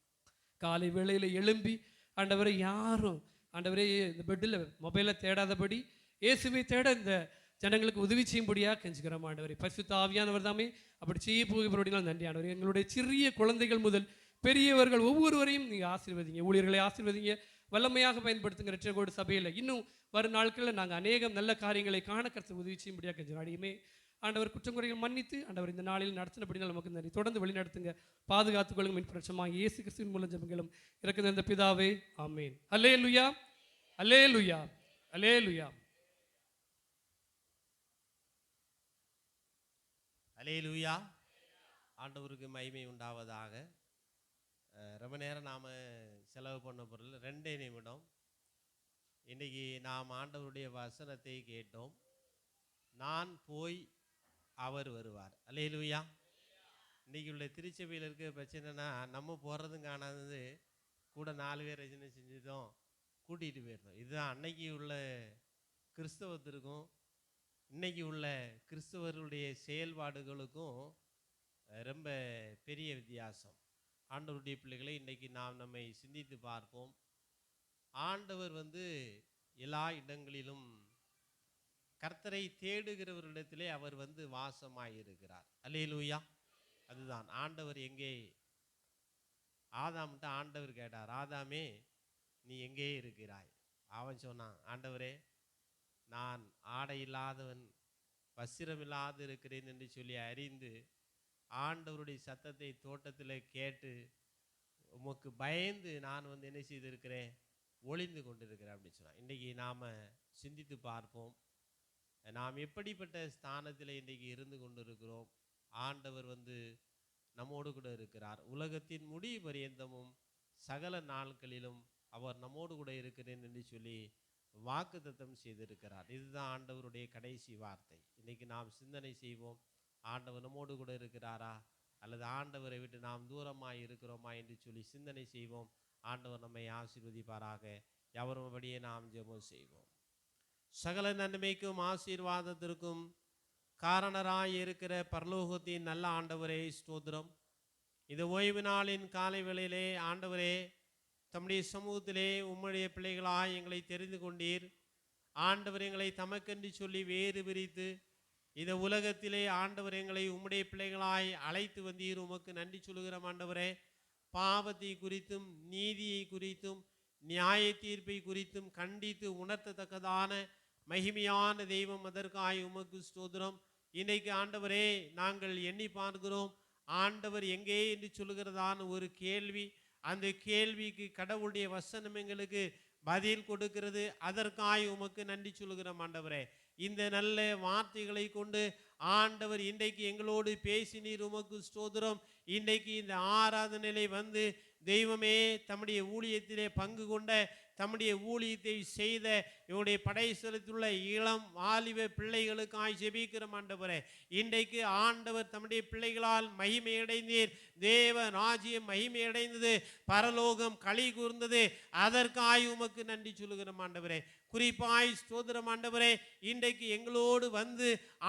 காலை வேளையில் எழும்பி ஆண்டவரை யாரும் ஆண்டவரே இந்த பெட்டில் மொபைலை தேடாதபடி இயேசுவை தேட இந்த ஜனங்களுக்கு உதவி செய்யும்படியாக கெஞ்சுகிறோம். ஆண்டவரை பரிசுத்த ஆவியானவர் தாமே அப்படி செய்ய போகிறபடினால் நன்றி ஆண்டவர். எங்களுடைய சிறிய குழந்தைகள் முதல் பெரியவர்கள் ஒவ்வொருவரையும் நீங்கள் ஆசீர்வதிங்க, ஊழியர்களை ஆசீர்வதிங்க, வல்லமையாக பயன்படுத்துங்க. இரட்சகோடு சபையில் இன்னும் வரும் நாட்களில் நாங்கள் அநேகம் நல்ல காரியங்களை காண கர்த்தர் உதவி செய்யும்படியாக கெஞ்சுகிறோம். அடியுமே ஆண்டவர் குற்றங்குறைகள் மன்னித்து ஆண்டவர் இந்த நாளில் நடத்தினபடினால் நமக்கு நன்றி. தொடர்ந்து வழிநடத்துங்க, பாதுகாத்துக் கொள்ளுங்க. மின் பிரச்சமாக இயேசு கிறிஸ்துவின் மூலம் ஜெபங்களும் இறக்குந்த இந்த பிதாவே, ஆமேன். அல்லேலூயா, அல்லேலூயா, அல்லேலூயா. அல்லேலூயா. ஆண்டவருக்கு மகிமை உண்டாவதாக. ரொம்ப நேரம் நாம் செலவு பண்ண பொருள் 2 நிமிடம். இன்றைக்கி நாம் ஆண்டவருடைய வசனத்தை கேட்டோம். நான் போய் அவர் வருவார். அல்லேலூயா. இன்றைக்கி உள்ள திருச்சபையில் இருக்கிற பிரச்சனைனா நம்ம போகிறதும் காணாதது, கூட 4 பேர் ரஜனை செஞ்சதும் கூட்டிகிட்டு போயிடணும். இதுதான் அன்னைக்கு உள்ள கிறிஸ்தவத்திற்கும் இன்றைக்கி உள்ள கிறிஸ்தவர்களுடைய செயல்பாடுகளுக்கும் ரொம்ப பெரிய வித்தியாசம். ஆண்டவருடைய பிள்ளைகளை இன்றைக்கி நாம் நம்மை சிந்தித்து பார்ப்போம். ஆண்டவர் எல்லா இடங்களிலும் கர்த்தரை தேடுகிறவரிடத்திலே அவர் வாசமாயிருக்கிறார். அல்லேலூயா. அதுதான் ஆண்டவர் எங்கே. ஆதாம்கிட்ட ஆண்டவர் கேட்டார், ஆதாமே நீ எங்கே இருக்கிறாய்? அவன் சொன்னான், ஆண்டவரே நான் ஆடை இல்லாதவன், வஸ்திரமில்லாது இருக்கிறேன் என்று சொல்லி அறிந்து ஆண்டவருடைய சத்தத்தை தோட்டத்தில் கேட்டு உமக்கு பயந்து நான் என்ன செய்திருக்கிறேன், ஒளிந்து கொண்டிருக்கிறேன் அப்படின்னு சொன்னான். இன்றைக்கி நாம் சிந்தித்து பார்ப்போம், நாம் எப்படிப்பட்ட ஸ்தானத்தில் இன்றைக்கி இருந்து கொண்டிருக்கிறோம். ஆண்டவர் நம்மோடு கூட இருக்கிறார். உலகத்தின் முடிவு பரியந்தமும் சகல நாட்களிலும் அவர் நம்மோடு கூட இருக்கிறேன் என்று சொல்லி வாக்குத்தத்தம் செய்திருக்கிறார். இதுதான் ஆண்டவருடைய கடைசி வார்த்தை. இன்றைக்கி நாம் சிந்தனை செய்வோம், ஆண்டவர் நம்மோடு கூட இருக்கிறாரா அல்லது ஆண்டவரை விட்டு நாம் தூரமாக இருக்கிறோமா என்று சொல்லி சிந்தனை செய்வோம். ஆண்டவர் நம்மை ஆசீர்வதிப்பாராக. எவரும்படியே நாம் ஜெபம் செய்வோம். சகல நன்மைக்கும் ஆசீர்வாதத்திற்கும் காரணராய் இருக்கிற பரலோகத்தின் நல்ல ஆண்டவரே ஸ்தோத்திரம். இந்த ஓய்வு நாளின் காலை வேளையிலே ஆண்டவரே தம்முடைய சமூகத்திலே உம்முடைய பிள்ளைகளாய் எங்களை தெரிந்து கொண்டீர். ஆண்டவர் எங்களை தமக்கென்று சொல்லி வேறு பிரித்து இந்த உலகத்திலே ஆண்டவர் எங்களை உம்முடைய பிள்ளைகளாய் அழைத்து வந்தீர். உமக்கு நன்றி சொல்கிறோம் ஆண்டவரே. பாவத்தை குறித்தும் நீதியை குறித்தும் நியாய தீர்ப்பை குறித்தும் கண்டித்து உணர்த்தத்தக்கதான மகிமையான தெய்வம், அதற்காய் உமக்கு ஸ்தோத்திரம். இன்றைக்கு ஆண்டவரே நாங்கள் எண்ணி பார்க்கிறோம், ஆண்டவர் எங்கே என்று சொல்லுகிறதான ஒரு கேள்வி. அந்த கேள்விக்கு கடவுளுடைய வசனம் எங்களுக்கு பதில் கொடுக்கிறது. அதற்காய் உமக்கு நன்றி சொல்கிறோம் ஆண்டவரே. இந்த நல்ல வார்த்தைகளை கொண்டு ஆண்டவர் இன்றைக்கு எங்களோடு பேசினீர். உமக்கு ஸ்தோத்திரம். இன்றைக்கு இந்த ஆராதனையிலே தெய்வமே தம்முடைய ஊழியத்திலே பங்கு கொண்ட, தம்முடைய ஊழியத்தை செய்த இவருடைய படைசலத்துள்ள இளம் வாலிப பிள்ளைகளுக்காய் ஜெபிக்கிறோம் ஆண்டவரே. இன்றைக்கு ஆண்டவர் தம்முடைய பிள்ளைகளால் மகிமையடைந்தீர். தேவ ராஜ்யம் மகிமையடைந்தது, பரலோகம் களி கூர்ந்தது. அதற்காய் உமக்கு நன்றி சொல்லுகிறோம் ஆண்டவரே. குறிப்பாய் ஸ்தோத்திரம் ஆண்டவரே. இன்றைக்கு எங்களோடு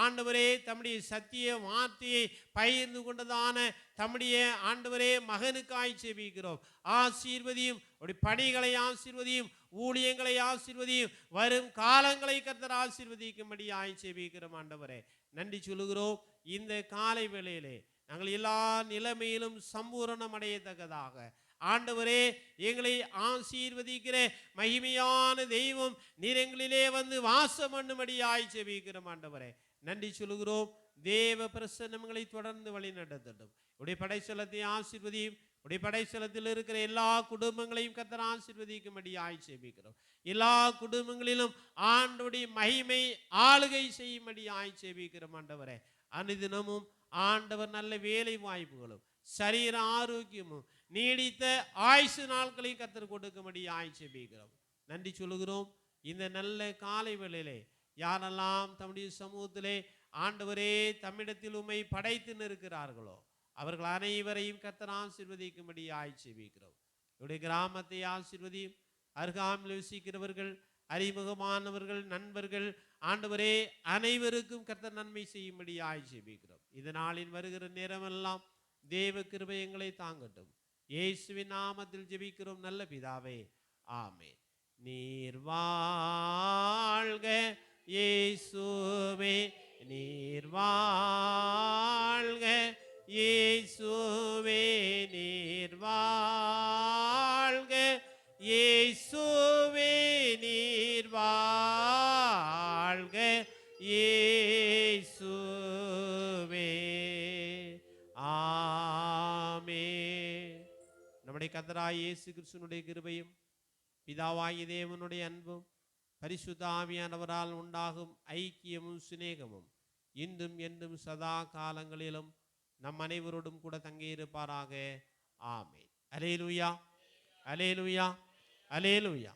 ஆண்டவரே தம்முடைய சத்திய வார்த்தையை பகிர்ந்து கொண்டதான தம்முடைய ஆண்டவரே மகனுக்காய் ஜெபிக்கிறோம். ஆசீர்வதியும், பணிகளை ஆசீர்வதியும், ஊழியங்களை ஆசீர்வதியும், வரும் காலங்களை கர்த்தர் ஆசீர்வதிக்கும்படியாய் ஜெபிக்கிறோம் ஆண்டவரே. நன்றி சொல்லுகிறோம். இந்த காலை வேளையிலே நாங்கள் எல்லா நிலைமையிலும் சம்பூரணம் அடையத்தக்கதாக ஆண்டவரே எங்களை ஆசீர்வதிக்கிற மகிமையான தெய்வம், நீர் எங்களிலே வாசம் பண்ணும்படியாய் ஜெபிக்கிறோம் ஆண்டவரே. நன்றி சொல்லுகிறோம். தேவ பிரசன்னங்களை தொடர்ந்து வழி நடத்தட்டும். உடைய படைச்சலத்தை ஆசீர்வதியும். உடைய படைச்சலத்தில் இருக்கிற எல்லா குடும்பங்களையும் கர்த்தர் ஆசீர்வதிக்கும்படியாய் ஜெபிக்கிறோம். எல்லா குடும்பங்களிலும் ஆண்டவருடைய மகிமை ஆளுகை செய்யும்படியாய் ஜெபிக்கிறோம் ஆண்டவரே. அனுதினமும் ஆண்டவர் நல்ல வேலை வாய்ப்புகளும் சரீர ஆரோக்கியமும் நீடித்த ஆயுசு நாட்களையும் கர்த்தர் கொடுக்கும்படியாய் ஜெபிக்கிறோம். நன்றி சொல்லுகிறோம். இந்த நல்ல காலை வேளையிலே யாரெல்லாம் தம்முடைய சமூகத்திலே ஆண்டவரே தம்மிடத்தில் உம்மை படைத்து நிற்கிறார்களோ அவர்கள் அனைவரையும் கர்த்தர் ஆசீர்வதிக்கும்படியாய் ஜெபிக்கிறோம். இவருடைய கிராமத்தை ஆசீர்வதியும். அருகாமையில் வசிக்கிறவர்கள், அறிமுகமானவர்கள், நண்பர்கள் ஆண்டவரே அனைவருக்கும் கர்த்தர் நன்மை செய்யும்படியாய் ஜெபிக்கிறோம். இந்த நாளின் வருகிற நேரமெல்லாம் தேவ கிருபை எங்களை தாங்கட்டும். இயேசுவின் நாமத்தில் ஜெபிக்கிறோம் நல்ல பிதாவே, ஆமென். நீர் வாழ்க இயேசுவே, நீர் வாழ்க இயேசுவே, நீர் வாழ்க இயேசுவே, நீர் வாழ்க இயேசுவே, ஆமென். நம்முடைய கர்த்தராகிய இயேசு கிறிஸ்துவினுடைய கிருபையும் பிதாவாகிய தேவனுடைய அன்பும் பரிசுத்த ஆவியானவரால் உண்டாகும் ஐக்கியமும் சிநேகமும் இன்றும் என்றும் சதா காலங்களிலும் நம் அனைவரோடும் கூட தங்கியிருப்பாராக. ஆமென். அல்லேலூயா, அல்லேலூயா, அல்லேலூயா.